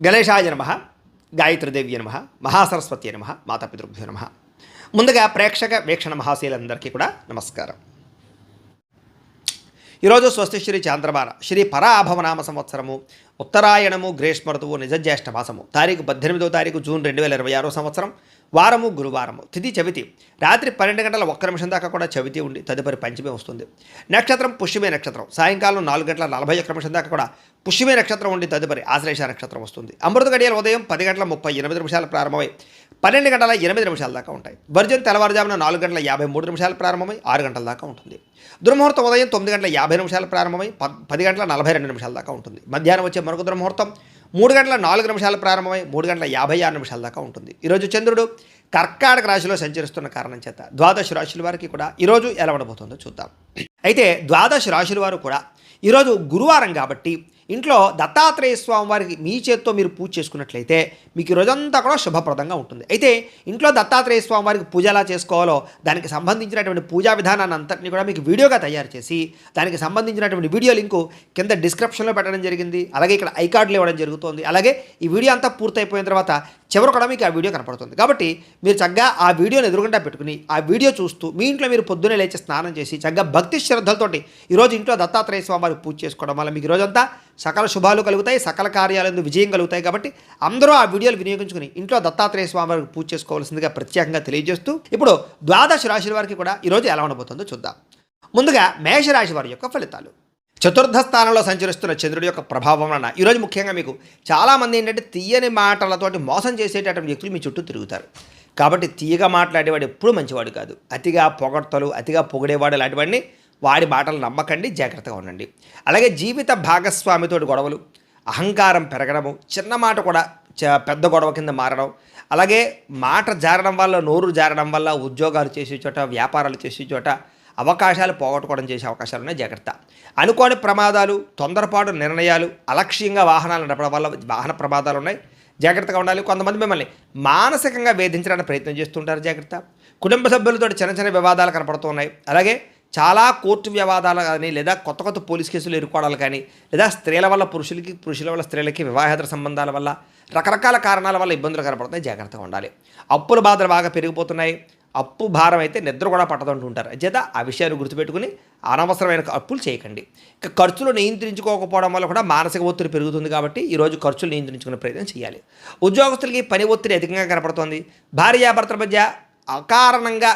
గణేశాయ నమః, గాయత్రీదేవ్య నమః, మహాసరస్వతి నమః, మాతాపితృభ్యో నమః. ముందుగా ప్రేక్షక వీక్షణ మహాశీలందరికీ కూడా నమస్కారం. ఈరోజు స్వస్తి శ్రీ చాంద్రమాన శ్రీ పరాభవనామ సంవత్సరము ఉత్తరాయణము గ్రీష్మ ఋతువు నిజజ్యేష్ఠ మాసము తారీఖు 18వ తారీఖు జూన్ 2026 సంవత్సరం వారము గురువారము తిథి చవితి రాత్రి 12 గంటల 1 నిమిషం దాకా కూడా చవితి ఉండి తదుపరి పంచమి వస్తుంది. నక్షత్రం పుష్యమే నక్షత్రం సాయంకాలం 4 గంటల 41 నిమిషం దాకా కూడా పుష్యమే నక్షత్రం ఉండి తదుపరి ఆశ్లేష నక్షత్రం వస్తుంది. అమృత గడియలు ఉదయం 10 గంటల 38 నిమిషాలు ప్రారంభమై 12 గంటల 8 నిమిషాల దాకా ఉంటాయి. వర్జం తెల్లవారుజామున 4 గంటల 53 నిమిషాలు ప్రారంభమై 6 గంటల దాకా ఉంటుంది. దుర్ముహూర్తం ఉదయం 9 గంటల 50 నిమిషాలు ప్రారంభమై 10 గంటల 42 నిమిషాల దాకా ఉంటుంది. మధ్యాహ్నం వచ్చే మరొక దుర్ముహూర్తం 3 గంటల 4 నిమిషాలు ప్రారంభమై 3 గంటల 56 నిమిషాల దాకా ఉంటుంది. ఈరోజు చంద్రుడు కర్కాటక రాశిలో సంచరిస్తున్న కారణం చేత ద్వాదశ రాశుల వారికి కూడా ఈరోజు ఎలా ఉండబోతుందో చూద్దాం. అయితే ద్వాదశ రాశుల వారు కూడా ఈరోజు గురువారం కాబట్టి ఇంట్లో దత్తాత్రేయ స్వామి వారికి మీ చేత్తో మీరు పూజ చేసుకున్నట్లయితే మీకు ఈ రోజంతా కూడా శుభప్రదంగా ఉంటుంది. అయితే ఇంట్లో దత్తాత్రేయ స్వామి వారికి పూజ ఎలా చేసుకోవాలో దానికి సంబంధించినటువంటి పూజా విధానాన్ని అంతటిని కూడా మీకు వీడియోగా తయారు చేసి దానికి సంబంధించినటువంటి వీడియో లింకు కింద డిస్క్రిప్షన్లో పెట్టడం జరిగింది. అలాగే ఇక్కడ ఐకార్డులు ఇవ్వడం జరుగుతుంది. అలాగే ఈ వీడియో అంతా పూర్తయిపోయిన తర్వాత చివరి కూడా మీకు ఆ వీడియో కనపడుతుంది. కాబట్టి మీరు చక్కగా ఆ వీడియోని ఎదురుగుండా పెట్టుకుని ఆ వీడియో చూస్తూ మీ ఇంట్లో మీరు పొద్దున్నే లేచి స్నానం చేసి చక్కగా భక్తి శ్రద్ధలతోటి ఈరోజు ఇంట్లో దత్తాత్రేయ స్వామి వారికి పూజ చేసుకోవడం వల్ల మీకు ఈరోజంతా సకల శుభాలు కలుగుతాయి, సకల కార్యాలందు విజయం కలుగుతాయి. కాబట్టి అందరూ ఆ వీడియోలు వినియోగించుకుని ఇంట్లో దత్తాత్రేయ స్వామి వారికి పూజ చేసుకోవాల్సిందిగా ప్రత్యేకంగా తెలియజేస్తూ ఇప్పుడు ద్వాదశ రాశుల వారికి కూడా ఈరోజు ఎలా ఉండబోతుందో చూద్దాం. ముందుగా మేషరాశి వారి యొక్క ఫలితాలు. చతుర్థ స్థానంలో సంచరిస్తున్న చంద్రుడి యొక్క ప్రభావం వలన ఈరోజు ముఖ్యంగా మీకు చాలామంది ఏంటంటే తీయని మాటలతోటి మోసం చేసేటటువంటి వ్యక్తులు మీ చుట్టూ తిరుగుతారు. కాబట్టి తీయగా మాట్లాడేవాడు ఎప్పుడూ మంచివాడు కాదు. అతిగా పొగడ్తలు, అతిగా పొగిడేవాడు లాంటివన్నీ వాడి మాటలు నమ్మకండి, జాగ్రత్తగా ఉండండి. అలాగే జీవిత భాగస్వామితోటి గొడవలు, అహంకారం పెరగడము, చిన్న మాట కూడా పెద్ద గొడవ కింద మారడం, అలాగే మాట జారడం వల్ల, నోరు జారడం వల్ల ఉద్యోగాలు చేసే చోట, వ్యాపారాలు చేసే చోట అవకాశాలు పోగొట్టుకోవడం చేసే అవకాశాలు ఉన్నాయి. జాగ్రత్త. అనుకోని ప్రమాదాలు, తొందరపాటు నిర్ణయాలు, అలక్ష్యంగా వాహనాలు నడపడం వల్ల వాహన ప్రమాదాలు ఉన్నాయి. జాగ్రత్తగా ఉండాలి. కొంతమంది మిమ్మల్ని మానసికంగా వేధించడానికి ప్రయత్నం చేస్తుంటారు. జాగ్రత్త. కుటుంబ సభ్యులతో చిన్న చిన్న వివాదాలు కనపడుతున్నాయి. అలాగే చాలా కోర్టు వివాదాలు కానీ లేదా కొత్త కొత్త పోలీస్ కేసులు ఎదుర్కోవడాలు కానీ లేదా స్త్రీల వల్ల పురుషులకి, పురుషుల వల్ల స్త్రీలకి వివాహేతర సంబంధాల వల్ల రకరకాల కారణాల వల్ల ఇబ్బందులు కనపడుతున్నాయి. జాగ్రత్తగా ఉండాలి. అప్పుల బాధలు బాగా పెరిగిపోతున్నాయి. అప్పు భారం అయితే నిద్ర కూడా పట్టదంటుంటారు. చేత ఆ విషయాన్ని గుర్తుపెట్టుకుని అనవసరమైన అప్పులు చేయకండి. ఇక ఖర్చులు నియంత్రించుకోకపోవడం వల్ల కూడా మానసిక ఒత్తిడి పెరుగుతుంది. కాబట్టి ఈరోజు ఖర్చులు నియంత్రించుకునే ప్రయత్నం చేయాలి. ఉద్యోగస్తులకి పని ఒత్తిడి అధికంగా కనపడుతోంది. భార్యాభర్తల మధ్య అకారణంగా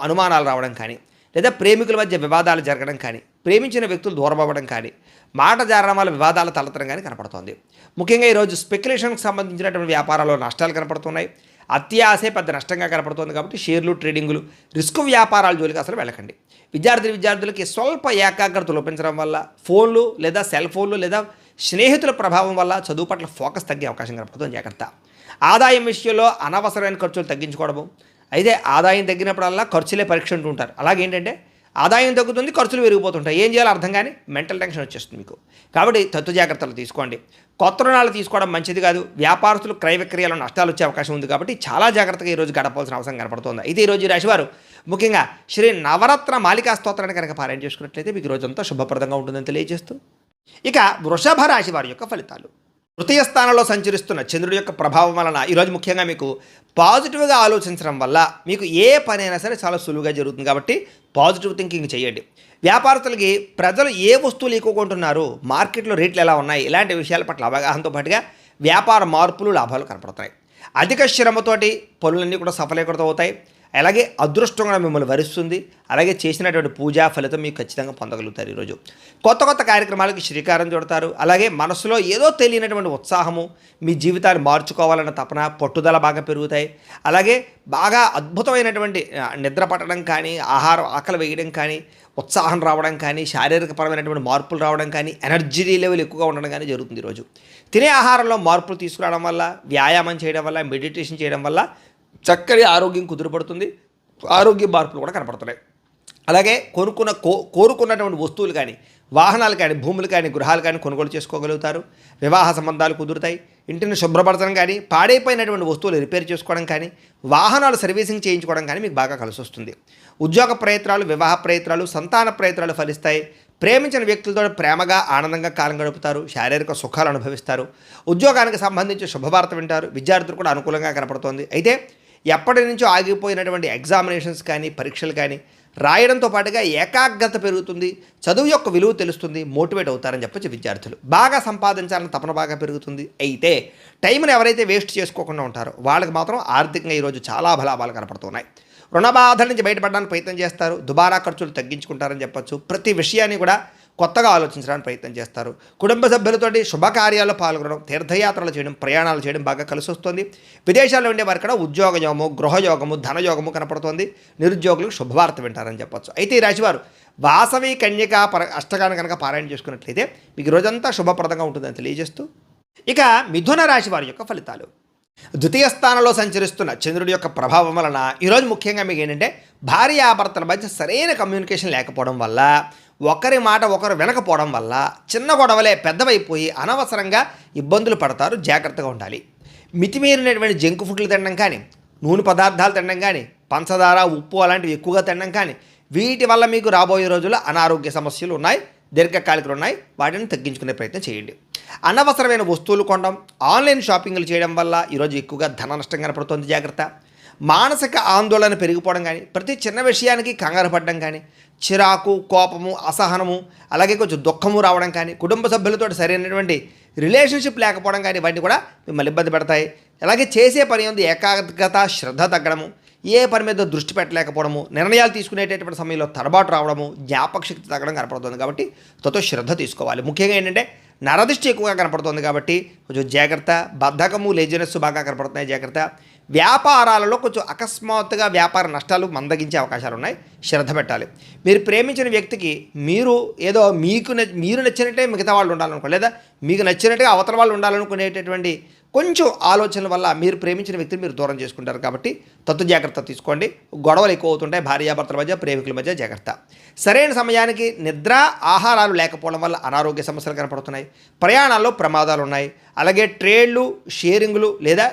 అనుమానాలు రావడం కానీ లేదా ప్రేమికుల మధ్య వివాదాలు జరగడం కానీ, ప్రేమించిన వ్యక్తులు దూరం అవ్వడం కానీ, మాట జారడం వల్ల వివాదాలు తలెత్తడం కానీ కనపడుతోంది. ముఖ్యంగా ఈరోజు స్పెక్యులేషన్కి సంబంధించినటువంటి వ్యాపారాల్లో నష్టాలు కనపడుతున్నాయి. అత్యాశే పెద్ద నష్టంగా కనపడుతుంది. కాబట్టి షేర్లు, ట్రేడింగులు, రిస్క్ వ్యాపారాల జోలికి అసలు వెళ్ళకండి. విద్యార్థులకి స్వల్ప ఏకాగ్రత లోపించడం వల్ల ఫోన్లు లేదా సెల్ ఫోన్లు లేదా స్నేహితుల ప్రభావం వల్ల చదువు పట్ల ఫోకస్ తగ్గే అవకాశం కనపడుతుంది. జాగ్రత్త. ఆదాయం విషయంలో అనవసరమైన ఖర్చులు తగ్గించుకోవడము. అయితే ఆదాయం తగ్గినప్పుడల్లా ఖర్చులే పరీక్ష అంటుంటారు. అలాగేంటంటే ఆదాయం తగ్గుతుంది, ఖర్చులు పెరిగిపోతుంటాయి. ఏం చేయాలో అర్థం కానీ మెంటల్ టెన్షన్ వచ్చేస్తుంది మీకు. కాబట్టి తత్వ జాగ్రత్తలు తీసుకోండి. కొత్త రుణాలు తీసుకోవడం మంచిది కాదు. వ్యాపారస్తులు క్రయ విక్రయాల్లో నష్టాలు వచ్చే అవకాశం ఉంది. కాబట్టి చాలా జాగ్రత్తగా ఈరోజు గడపాల్సిన అవసరం కనపడుతుంది. అయితే ఈరోజు ఈ రాశివారు ముఖ్యంగా శ్రీ నవరత్న మాలికా స్తోత్రాన్ని కనుక పారాయణ చేసుకున్నట్లయితే మీకు రోజంతా శుభప్రదంగా ఉంటుందని తెలియజేస్తూ ఇక వృషభ రాశి వారి యొక్క ఫలితాలు. తృతీయ స్థానంలో సంచరిస్తున్న చంద్రుడి యొక్క ప్రభావం వలన ఈరోజు ముఖ్యంగా మీకు పాజిటివ్గా ఆలోచించడం వల్ల మీకు ఏ పనైనా సరే చాలా సులువుగా జరుగుతుంది. కాబట్టి పాజిటివ్ థింకింగ్ చేయండి. వ్యాపారస్తులకి ప్రజలు ఏ వస్తువులు ఎక్కువ కొంటున్నారు, మార్కెట్లో రేట్లు ఎలా ఉన్నాయి, ఇలాంటి విషయాల పట్ల అవగాహనతో పాటుగా వ్యాపార మార్పులు, లాభాలు కనపడుతున్నాయి. అధిక శ్రమతోటి పనులన్నీ కూడా సఫలీకృతం అవుతాయి. అలాగే అదృష్టం కూడా మిమ్మల్ని వరిస్తుంది. అలాగే చేసినటువంటి పూజా ఫలితం మీకు ఖచ్చితంగా పొందగలుగుతారు. ఈరోజు కొత్త కొత్త కార్యక్రమాలకి శ్రీకారం చుడతారు. అలాగే మనసులో ఏదో తెలియనటువంటి ఉత్సాహము, మీ జీవితాన్ని మార్చుకోవాలన్న తపన, పట్టుదల బాగా పెరుగుతాయి. అలాగే బాగా అద్భుతమైనటువంటి నిద్ర పట్టడం కానీ, ఆహారం ఆకలి వేయడం కానీ, ఉత్సాహం రావడం కానీ, శారీరకపరమైనటువంటి మార్పులు రావడం కానీ, ఎనర్జీ లెవెల్ ఎక్కువగా ఉండడం కానీ జరుగుతుంది. ఈరోజు తినే ఆహారంలో మార్పులు తీసుకురావడం వల్ల, వ్యాయామం చేయడం వల్ల, మెడిటేషన్ చేయడం వల్ల చక్కటి ఆరోగ్యం కుదురుపడుతుంది. ఆరోగ్య మార్పులు కూడా కనపడుతున్నాయి. అలాగే కోరుకున్నటువంటి వస్తువులు కానీ, వాహనాలు కానీ, భూములు కానీ, గృహాలు కానీ కొనుగోలు చేసుకోగలుగుతారు. వివాహ సంబంధాలు కుదురుతాయి. ఇంటిని శుభ్రపరచడం కానీ, పాడైపోయినటువంటి వస్తువులు రిపేర్ చేసుకోవడం కానీ, వాహనాలు సర్వీసింగ్ చేయించుకోవడం కానీ మీకు బాగా కలిసి వస్తుంది. ఉద్యోగ ప్రయత్నాలు, వివాహ ప్రయత్నాలు, సంతాన ప్రయత్నాలు ఫలిస్తాయి. ప్రేమించిన వ్యక్తులతో ప్రేమగా ఆనందంగా కాలం గడుపుతారు. శారీరక సుఖాలు అనుభవిస్తారు. ఉద్యోగానికి సంబంధించి శుభవార్త వింటారు. విద్యార్థులు కూడా అనుకూలంగా కనపడుతోంది. అయితే ఎప్పటి నుంచో ఆగిపోయినటువంటి ఎగ్జామినేషన్స్ కానీ, పరీక్షలు కానీ రాయడంతో పాటుగా ఏకాగ్రత పెరుగుతుంది. చదువు యొక్క విలువ తెలుస్తుంది. మోటివేట్ అవుతారని చెప్పొచ్చు విద్యార్థులు. బాగా సంపాదించాలని తపన బాగా పెరుగుతుంది. అయితే టైంని ఎవరైతే వేస్ట్ చేసుకోకుండా ఉంటారో వాళ్ళకి మాత్రం ఆర్థికంగా ఈరోజు చాలా బలాభాలు కనపడుతున్నాయి. రుణ బాధల నుంచి బయటపడడానికి ప్రయత్నం చేస్తారు. దుబారా ఖర్చులు తగ్గించుకుంటారని చెప్పొచ్చు. ప్రతి విషయాన్ని కూడా కొత్తగా ఆలోచించడానికి ప్రయత్నం చేస్తారు. కుటుంబ సభ్యులతోటి శుభకార్యాల్లో పాల్గొనడం, తీర్థయాత్రలు చేయడం, ప్రయాణాలు చేయడం బాగా కలిసి వస్తుంది. విదేశాల్లో ఉండే వారికి కూడా ఉద్యోగయోగము, గృహయోగము, ధనయోగము కనపడుతుంది. నిరుద్యోగులకు శుభవార్త వింటారని చెప్పొచ్చు. అయితే ఈ రాశివారు వాసవి కన్యక అష్టకాన్ని కనుక పారాయణ చేసుకున్నట్లయితే మీకు రోజంతా శుభప్రదంగా ఉంటుందని తెలియజేస్తూ ఇక మిథున రాశి వారి యొక్క ఫలితాలు. ద్వితీయ స్థానంలో సంచరిస్తున్న చంద్రుడి యొక్క ప్రభావం వలన ఈరోజు ముఖ్యంగా మీకు ఏంటంటే భార్యాభర్తల మధ్య సరైన కమ్యూనికేషన్ లేకపోవడం వల్ల, ఒకరి మాట ఒకరు వినకపోవడం వల్ల చిన్న గొడవలే పెద్దవైపోయి అనవసరంగా ఇబ్బందులు పడతారు. జాగ్రత్తగా ఉండాలి. మితిమీరినటువంటి జంక్ ఫుడ్లు తినడం కానీ, నూనె పదార్థాలు తినడం కానీ, పంచదార, ఉప్పు అలాంటివి ఎక్కువగా తినడం కానీ వీటి వల్ల మీకు రాబోయే రోజుల్లో అనారోగ్య సమస్యలు ఉన్నాయి, దీర్ఘకాలికలు ఉన్నాయి. వాటిని తగ్గించుకునే ప్రయత్నం చేయండి. అనవసరమైన వస్తువులు కొనడం, ఆన్లైన్ షాపింగ్లు చేయడం వల్ల ఈరోజు ఎక్కువగా ధన నష్టం కనపడుతుంది. జాగ్రత్త. మానసిక ఆందోళన పెరిగిపోవడం కానీ, ప్రతి చిన్న విషయానికి కంగారు పడడం కానీ, చిరాకు, కోపము, అసహనము, అలాగే కొంచెం దుఃఖము రావడం కానీ, కుటుంబ సభ్యులతో సరైనటువంటి రిలేషన్షిప్ లేకపోవడం కానీ ఇవన్నీ కూడా మిమ్మల్ని ఇబ్బంది పెడతాయి. అలాగే చేసే పని ఉంది ఏకాగ్రత, శ్రద్ధ తగ్గడము, ఏ పని మీద దృష్టి పెట్టలేకపోవడము, నిర్ణయాలు తీసుకునేటటువంటి సమయంలో తడబాటు రావడము, జ్ఞాపక శక్తి తగ్గడం కనపడుతుంది. కాబట్టి తతో శ్రద్ధ తీసుకోవాలి. ముఖ్యంగా ఏంటంటే నరదృష్టి ఎక్కువగా కనపడుతుంది కాబట్టి కొంచెం జాగ్రత్త. బద్ధకము, లేజినెస్ బాగా కనపడుతున్నాయి. జాగ్రత్త. వ్యాపారాలలో కొంచెం అకస్మాత్తుగా వ్యాపార నష్టాలు మందగించే అవకాశాలు ఉన్నాయి. శ్రద్ధ పెట్టాలి. మీరు ప్రేమించిన వ్యక్తికి మీరు ఏదో మీరు నచ్చినట్టే మిగతా వాళ్ళు ఉండాలనుకో, లేదా మీకు నచ్చినట్టుగా అవతల వాళ్ళు ఉండాలనుకునేటటువంటి కొంచెం ఆలోచనల వల్ల మీరు ప్రేమించిన వ్యక్తిని మీరు దూరం చేసుకుంటారు. కాబట్టి తత్తు జాగ్రత్త తీసుకోండి. గొడవలు ఎక్కువ అవుతుంటాయి భార్యాభర్తల మధ్య, ప్రేమికుల మధ్య. జాగ్రత్త. సరైన సమయానికి నిద్ర, ఆహారాలు లేకపోవడం వల్ల అనారోగ్య సమస్యలు కనపడుతున్నాయి. ప్రయాణాల్లో ప్రమాదాలు ఉన్నాయి. అలాగే ట్రేడ్లు, షేరింగ్లు లేదా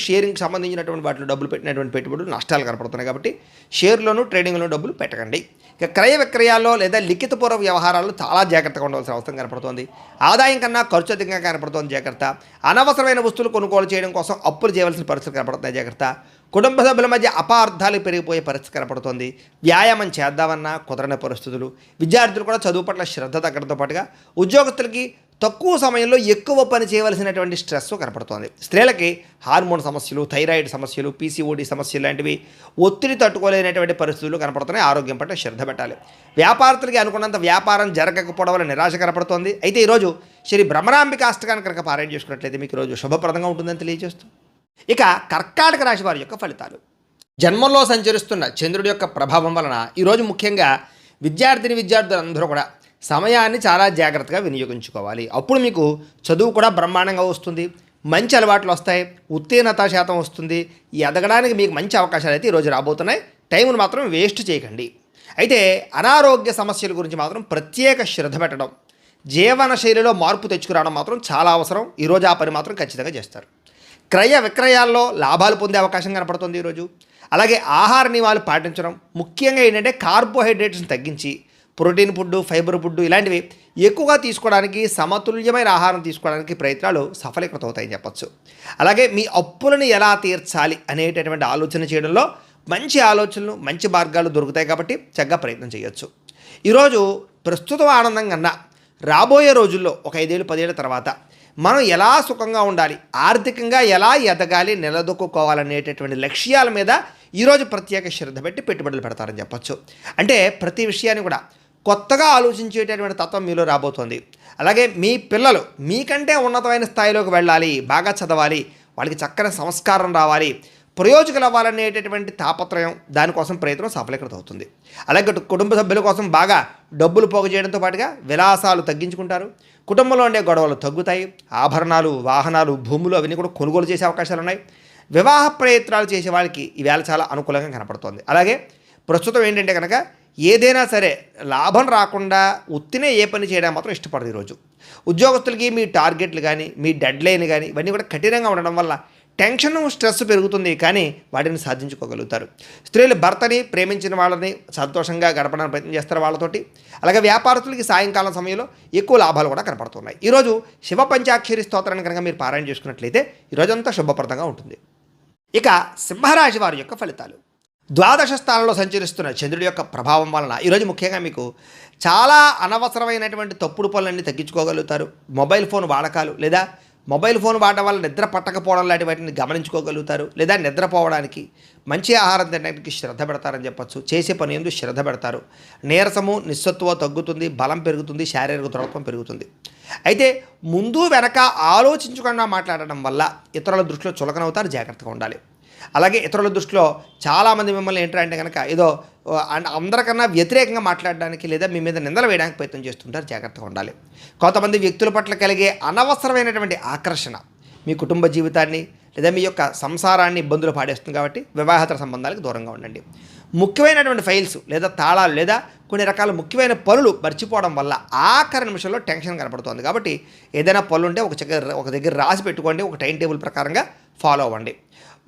షేరింగ్కి సంబంధించినటువంటి వాటిలో డబ్బులు పెట్టినటువంటి పెట్టుబడులు నష్టాలు కనపడుతున్నాయి. కాబట్టి షేర్లోను, ట్రేడింగ్లోనూ డబ్బులు పెట్టకండి. ఇక క్రయ విక్రయాల్లో లేదా లిఖితపూర్వక వ్యవహారాల్లో చాలా జాగ్రత్తగా ఉండవలసిన అవసరం కనపడుతోంది. ఆదాయం కన్నా ఖర్చు అధికంగా కనపడుతోంది. జాగ్రత్త. అనవసరమైన వస్తువులు కొనుగోలు చేయడం కోసం అప్పులు చేయవలసిన పరిస్థితులు కనపడుతున్నాయి. జాగ్రత్త. కుటుంబ సభ్యుల మధ్య అపార్థాలు పెరిగిపోయే పరిస్థితి కనపడుతోంది. వ్యాయామం చేద్దామన్నా కుదరని పరిస్థితులు. విద్యార్థులు కూడా చదువు పట్ల శ్రద్ధ తగ్గడంతో పాటుగా ఉద్యోగస్తులకి తక్కువ సమయంలో ఎక్కువ పని చేయవలసినటువంటి స్ట్రెస్ కనపడుతోంది. స్త్రీలకి హార్మోన్ సమస్యలు, థైరాయిడ్ సమస్యలు, పీసీఓడి సమస్యలు లాంటివి, ఒత్తిడి తట్టుకోలేనటువంటి పరిస్థితులు కనపడుతున్నాయి. ఆరోగ్యం పట్ల శ్రద్ధ పెట్టాలి. వ్యాపారస్తులకి అనుకున్నంత వ్యాపారం జరగకపోవడం వల్ల నిరాశ కనపడుతోంది. అయితే ఈరోజు శ్రీ భ్రమరాంబిక అష్టకాన్ని కనుక పారాయణ చేసుకున్నట్లయితే మీకు ఈరోజు శుభప్రదంగా ఉంటుందని తెలియజేస్తూ ఇక కర్కాటక రాశి వారి యొక్క ఫలితాలు. జన్మంలో సంచరిస్తున్న చంద్రుడి యొక్క ప్రభావం వలన ఈరోజు ముఖ్యంగా విద్యార్థులందరూ కూడా సమయాన్ని చాలా జాగ్రత్తగా వినియోగించుకోవాలి. అప్పుడు మీకు చదువు కూడా బ్రహ్మాండంగా వస్తుంది. మంచి అలవాట్లు వస్తాయి. ఉత్తీర్ణత శాతం వస్తుంది. ఈ ఎదగడానికి మీకు మంచి అవకాశాలు అయితే ఈరోజు రాబోతున్నాయి. టైంను మాత్రం వేస్ట్ చేయకండి. అయితే అనారోగ్య సమస్యల గురించి మాత్రం ప్రత్యేక శ్రద్ధ పెట్టడం, జీవన శైలిలో మార్పు తెచ్చుకురావడం మాత్రం చాలా అవసరం. ఈరోజు ఆ పని మాత్రం ఖచ్చితంగా చేస్తారు. క్రయ విక్రయాల్లో లాభాలు పొందే అవకాశం కనపడుతుంది ఈరోజు. అలాగే ఆహార నియమాలు పాటించడం, ముఖ్యంగా ఏంటంటే కార్బోహైడ్రేట్స్ని తగ్గించి ప్రోటీన్ ఫుడ్, ఫైబర్ ఫుడ్ ఇలాంటివి ఎక్కువగా తీసుకోవడానికి, సమతుల్యమైన ఆహారం తీసుకోవడానికి ప్రయత్నాలు సఫలీకృతం అవుతాయని చెప్పచ్చు. అలాగే మీ అప్పులను ఎలా తీర్చాలి అనేటటువంటి ఆలోచన చేయడంలో మంచి ఆలోచనలు, మంచి మార్గాలు దొరుకుతాయి. కాబట్టి చక్కగా ప్రయత్నం చేయొచ్చు. ఈరోజు ప్రస్తుతం ఆనందం కన్నా రాబోయే రోజుల్లో ఒక 5 ఏళ్ళు 10 ఏళ్ళ తర్వాత మనం ఎలా సుఖంగా ఉండాలి, ఆర్థికంగా ఎలా ఎదగాలి, నిలదొక్కుకోవాలనేటటువంటి లక్ష్యాల మీద ఈరోజు ప్రత్యేక శ్రద్ధ పెట్టి పెట్టుబడులు పెడతారని చెప్పచ్చు. అంటే ప్రతి విషయాన్ని కూడా కొత్తగా ఆలోచించేటటువంటి తత్వం మీలో రాబోతోంది. అలాగే మీ పిల్లలు మీకంటే ఉన్నతమైన స్థాయిలోకి వెళ్ళాలి, బాగా చదవాలి, వాళ్ళకి చక్కని సంస్కారం రావాలి, ప్రయోజకులు అవ్వాలనేటటువంటి తాపత్రయం, దానికోసం ప్రయత్నం సఫలీకృతం అవుతుంది. అలాగే కుటుంబ సభ్యుల కోసం బాగా డబ్బులు పోగు చేయడంతో పాటుగా విలాసాలు తగ్గించుకుంటారు. కుటుంబంలో ఉండే గొడవలు తగ్గుతాయి. ఆభరణాలు, వాహనాలు, భూములు అవన్నీ కూడా కొనుగోలు చేసే అవకాశాలు ఉన్నాయి. వివాహ ప్రయత్నాలు చేసే వాళ్ళకి ఈవేళ చాలా అనుకూలంగా కనపడుతోంది. అలాగే ప్రస్తుతం ఏంటంటే కనుక ఏదైనా సరే లాభం రాకుండా ఉత్తినే ఏ పని చేయడం మాత్రం ఇష్టపడదు ఈరోజు. ఉద్యోగస్తులకి మీ టార్గెట్లు కానీ, మీ డెడ్ లైన్ కానీ ఇవన్నీ కూడా కఠినంగా ఉండడం వల్ల టెన్షన్ స్ట్రెస్ పెరుగుతుంది, కానీ వాటిని సాధించుకోగలుగుతారు. స్త్రీలు భర్తని ప్రేమించిన వాళ్ళని సంతోషంగా గడపడానికి ప్రయత్నం చేస్తారు వాళ్ళతోటి. అలాగే వ్యాపారస్తులకి సాయంకాలం సమయంలో ఎక్కువ లాభాలు కూడా కనపడుతున్నాయి. ఈరోజు శివ పంచాక్షరి స్తోత్రాన్ని కనుక మీరు పారాయణ చేసుకున్నట్లయితే ఈరోజంతా శుభప్రదంగా ఉంటుంది. ఇక సింహరాశి వారి యొక్క ఫలితాలు. ద్వాదశ స్థానంలో సంచరిస్తున్న చంద్రుడి యొక్క ప్రభావం వలన ఈరోజు ముఖ్యంగా మీకు చాలా అనవసరమైనటువంటి తప్పుడు పనులన్నీ తగ్గించుకోగలుగుతారు. మొబైల్ ఫోన్ వాడకాలు లేదా మొబైల్ ఫోన్ వాడడం వల్ల నిద్ర పట్టకపోవడం లాంటి వాటిని గమనించుకోగలుగుతారు. లేదా నిద్రపోవడానికి మంచి ఆహారం తినడానికి శ్రద్ధ పెడతారని చెప్పచ్చు. చేసే పని ఎందు శ్రద్ధ పెడతారు. నీరసము నిస్సత్తువ తగ్గుతుంది, బలం పెరుగుతుంది, శారీరక దృఢత్వం పెరుగుతుంది. అయితే ముందు వెనక ఆలోచించకుండా మాట్లాడడం వల్ల ఇతరుల దృష్టిలో చులకనవుతారు, జాగ్రత్తగా ఉండాలి. అలాగే ఇతరుల దృష్టిలో చాలామంది మిమ్మల్ని ఏంటంటే కనుక ఏదో అందరికన్నా వ్యతిరేకంగా మాట్లాడడానికి లేదా మీ మీద నిందలు వేయడానికి ప్రయత్నం చేస్తుంటారు, జాగ్రత్తగా ఉండాలి. కొంతమంది వ్యక్తుల పట్ల కలిగే అనవసరమైనటువంటి ఆకర్షణ మీ కుటుంబ జీవితాన్ని లేదా మీ యొక్క సంసారాన్ని ఇబ్బందులు పాడేస్తుంది. కాబట్టి వివాహేతర సంబంధాలకు దూరంగా ఉండండి. ముఖ్యమైనటువంటి ఫైల్స్ లేదా తాళాలు లేదా కొన్ని రకాల ముఖ్యమైన పనులు మర్చిపోవడం వల్ల ఆఖరి నిమిషంలో టెన్షన్ కనపడుతుంది. కాబట్టి ఏదైనా పనులు ఉంటే ఒక దగ్గర రాసి పెట్టుకోండి, ఒక టైం టేబుల్ ప్రకారంగా ఫాలో అవ్వండి.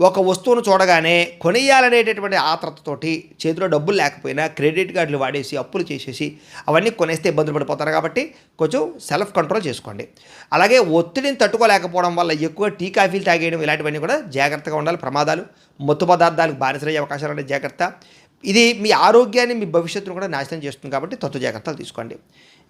ఒక వస్తువును చూడగానే కొనియాలనేటటువంటి ఆత్రతతోటి చేతిలో డబ్బులు లేకపోయినా క్రెడిట్ కార్డులు వాడేసి అప్పులు చేసేసి అవన్నీ కొనేస్తే ఇబ్బందులు పడిపోతారు. కాబట్టి కొంచెం సెల్ఫ్ కంట్రోల్ చేసుకోండి. అలాగే ఒత్తిడిని తట్టుకోలేకపోవడం వల్ల ఎక్కువ టీ కాఫీలు తాగేయడం ఇలాంటివన్నీ కూడా జాగ్రత్తగా ఉండాలి. ప్రమాదాలు, మత్తు పదార్థాలకు బానిసలయ్యే అవకాశాలు ఉండే జాగ్రత్త. ఇది మీ ఆరోగ్యాన్ని మీ భవిష్యత్తును కూడా నాశనం చేస్తుంది. కాబట్టి తత్వ జాగ్రత్తలు తీసుకోండి.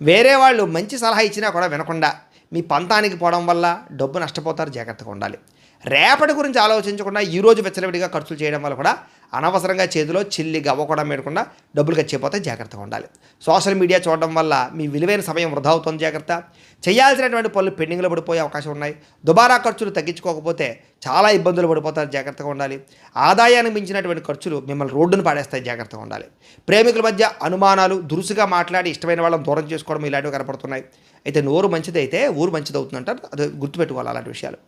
వేరే వాళ్ళు మంచి సలహా ఇచ్చినా కూడా వినకుండా మీ పంతానికి పోవడం వల్ల డబ్బు నష్టపోతారు, జాగ్రత్తగా ఉండాలి. రేపటి గురించి ఆలోచించకుండా ఈరోజు వెచ్చలవిడిగా ఖర్చులు చేయడం వల్ల కూడా అనవసరంగా చేతిలో చిల్లిగా అవ్వకుండా మేడకుండా డబ్బులు ఖర్చయిపోతే జాగ్రత్తగా ఉండాలి. సోషల్ మీడియా చూడడం వల్ల మీ విలువైన సమయం వృధా అవుతుంది, జాగ్రత్త. చేయాల్సినటువంటి పనులు పెండింగ్లో పడిపోయే అవకాశం ఉన్నాయి. దుబారా ఖర్చులు తగ్గించుకోకపోతే చాలా ఇబ్బందులు పడిపోతారు, జాగ్రత్తగా ఉండాలి. ఆదాయానికి మించినటువంటి ఖర్చులు మిమ్మల్ని రోడ్డును పాడేస్తాయి, జాగ్రత్తగా ఉండాలి. ప్రేమికుల మధ్య అనుమానాలు, దురుసుగా మాట్లాడి ఇష్టమైన వాళ్ళని దూరం చేసుకోవడం ఇలాంటివి కనపడుతున్నాయి. అయితే నోరు మంచిది అయితే ఊరు మంచిది అవుతుందంటారు, అది గుర్తుపెట్టుకోవాలి అలాంటి విషయాలు.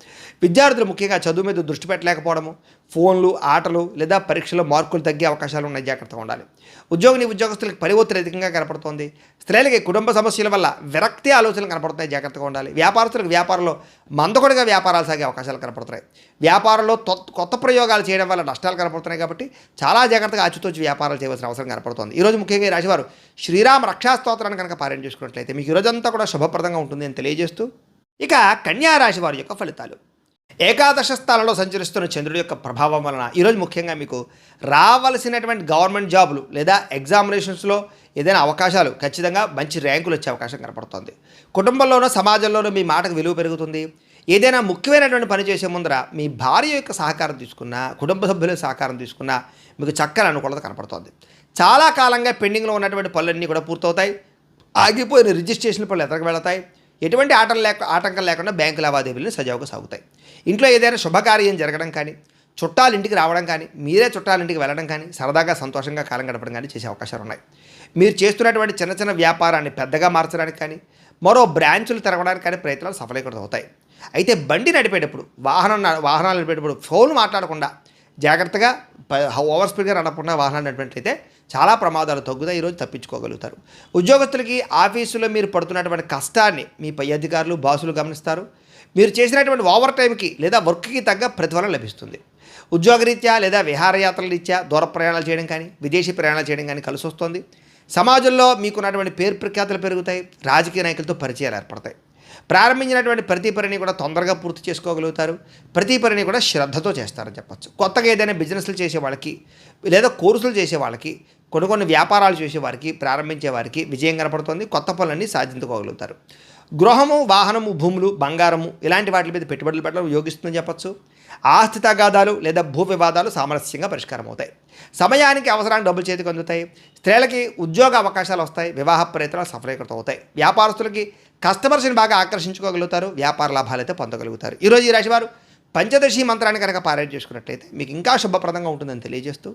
విద్యార్థులు ముఖ్యంగా చదువు మీద దృష్టి పెట్టలేకపోవడము, ఫోన్లు, ఆటలు లేదా పరీక్షలో మార్కులు తగ్గే అవకాశాలు ఉన్నాయి, జాగ్రత్తగా ఉండాలి. ఉద్యోగస్తులకు పని ఒత్తిడి అధికంగా కనపడుతోంది. స్త్రీలకి కుటుంబ సమస్యల వల్ల విరక్తి ఆలోచనలు కనపడుతున్నాయి, జాగ్రత్తగా ఉండాలి. వ్యాపారస్తులకు వ్యాపారంలో మందకొడిగా వ్యాపారాలు సాగే అవకాశాలు కనపడుతున్నాయి. వ్యాపారంలో కొత్త ప్రయోగాలు చేయడం వల్ల నష్టాలు కనపడుతున్నాయి. కాబట్టి చాలా జాగ్రత్తగా ఆచితూచి వ్యాపారాలు చేయవలసిన అవసరం కనపడుతుంది. ఈరోజు ముఖ్యంగా ఈ రాశివారు శ్రీరామ రక్షాస్తోత్రాన్ని కనుక పారాయణ చేసుకున్నట్లయితే మీకు ఈరోజంతా కూడా శుభప్రదంగా ఉంటుంది అని తెలియజేస్తూ, ఇక కన్యా రాశి వారి యొక్క ఫలితాలు. ఏకాదశ స్థానంలో సంచరిస్తున్న చంద్రుడి యొక్క ప్రభావం వలన ఈరోజు ముఖ్యంగా మీకు రావాల్సినటువంటి గవర్నమెంట్ జాబులు లేదా ఎగ్జామినేషన్స్లో ఏదైనా అవకాశాలు, ఖచ్చితంగా మంచి ర్యాంకులు వచ్చే అవకాశం కనపడుతుంది. కుటుంబంలోనూ సమాజంలోనూ మీ మాటకు విలువ పెరుగుతుంది. ఏదైనా ముఖ్యమైనటువంటి పని చేసే ముందర మీ భార్య యొక్క సహకారం తీసుకున్నా, కుటుంబ సభ్యుల సహకారం తీసుకున్నా మీకు చక్కని అనుకూలత కనపడుతుంది. చాలా కాలంగా పెండింగ్లో ఉన్నటువంటి పనులన్నీ కూడా పూర్తవుతాయి. ఆగిపోయిన రిజిస్ట్రేషన్ పనులు ఎదరికి వెళతాయి. ఎటువంటి ఆటంకం లేకుండా బ్యాంకు లావాదేవీలు సజావుగా సాగుతాయి. ఇంట్లో ఏదైనా శుభకార్యం జరగడం కానీ, చుట్టాలు ఇంటికి రావడం కానీ, మీరే చుట్టాల ఇంటికి వెళ్ళడం కానీ, సరదాగా సంతోషంగా కాలం గడపడం కానీ చేసే అవకాశాలు ఉన్నాయి. మీరు చేస్తున్నటువంటి చిన్న చిన్న వ్యాపారాన్ని పెద్దగా మార్చడానికి కానీ, మరో బ్రాంచులు తిరగడానికి కానీ ప్రయత్నాలు సఫలీకృతం అవుతాయి. అయితే బండి నడిపేటప్పుడు, వాహనాలు నడిపేటప్పుడు ఫోన్ మాట్లాడకుండా జాగ్రత్తగా ఓవర్ స్పీడ్గా నడపకుండా వాహనాలు నడిపినట్లయితే చాలా ప్రమాదాలు తగ్గుతాయి. ఈరోజు తప్పించుకోగలుగుతారు. ఉద్యోగస్తులకి ఆఫీసులో మీరు పడుతున్నటువంటి కష్టాన్ని మీ పై అధికారులు, బాసులు గమనిస్తారు. మీరు చేసినటువంటి ఓవర్ టైంకి లేదా వర్క్కి తగ్గ ప్రతిఫలం లభిస్తుంది. ఉద్యోగరీత్యా లేదా విహారయాత్రల రీత్యా దూర ప్రయాణాలు చేయడం కానీ, విదేశీ ప్రయాణాలు చేయడం కానీ కలిసి వస్తుంది. సమాజంలో మీకున్నటువంటి పేరు ప్రఖ్యాతులు పెరుగుతాయి. రాజకీయ నాయకులతో పరిచయాలు ఏర్పడతాయి. ప్రారంభించినటువంటి ప్రతి పనిని కూడా తొందరగా పూర్తి చేసుకోగలుగుతారు. ప్రతి పనిని కూడా శ్రద్ధతో చేస్తారని చెప్పచ్చు. కొత్తగా ఏదైనా బిజినెస్లు చేసే వాళ్ళకి లేదా కోర్సులు చేసే వాళ్ళకి, కొన్ని వ్యాపారాలు చేసేవారికి, ప్రారంభించే వారికి విజయం కనపడుతుంది. కొత్త పనులన్నీ సాధించుకోగలుగుతారు. గృహము, వాహనము, భూములు, బంగారము ఇలాంటి వాటి మీద పెట్టుబడులు పెట్టడం యోగిస్తుందని చెప్పచ్చు. ఆస్తి తగాదాలు లేదా భూ వివాదాలు సామరస్యంగా పరిష్కారం అవుతాయి. సమయానికి అవసరానికి డబ్బులు చేతికి అందుతాయి. స్త్రీలకి ఉద్యోగ అవకాశాలు వస్తాయి. వివాహ ప్రయత్నాలు సఫలీకృతం అవుతాయి. వ్యాపారస్తులకి కస్టమర్స్ని బాగా ఆకర్షించుకోగలుగుతారు. వ్యాపార లాభాలు అయితే పొందగలుగుతారు. ఈరోజు ఈ రాశివారు పంచదశి మంత్రాన్ని కనుక పారాయణ చేసుకున్నట్లయితే మీకు ఇంకా శుభప్రదంగా ఉంటుందని తెలియజేస్తూ,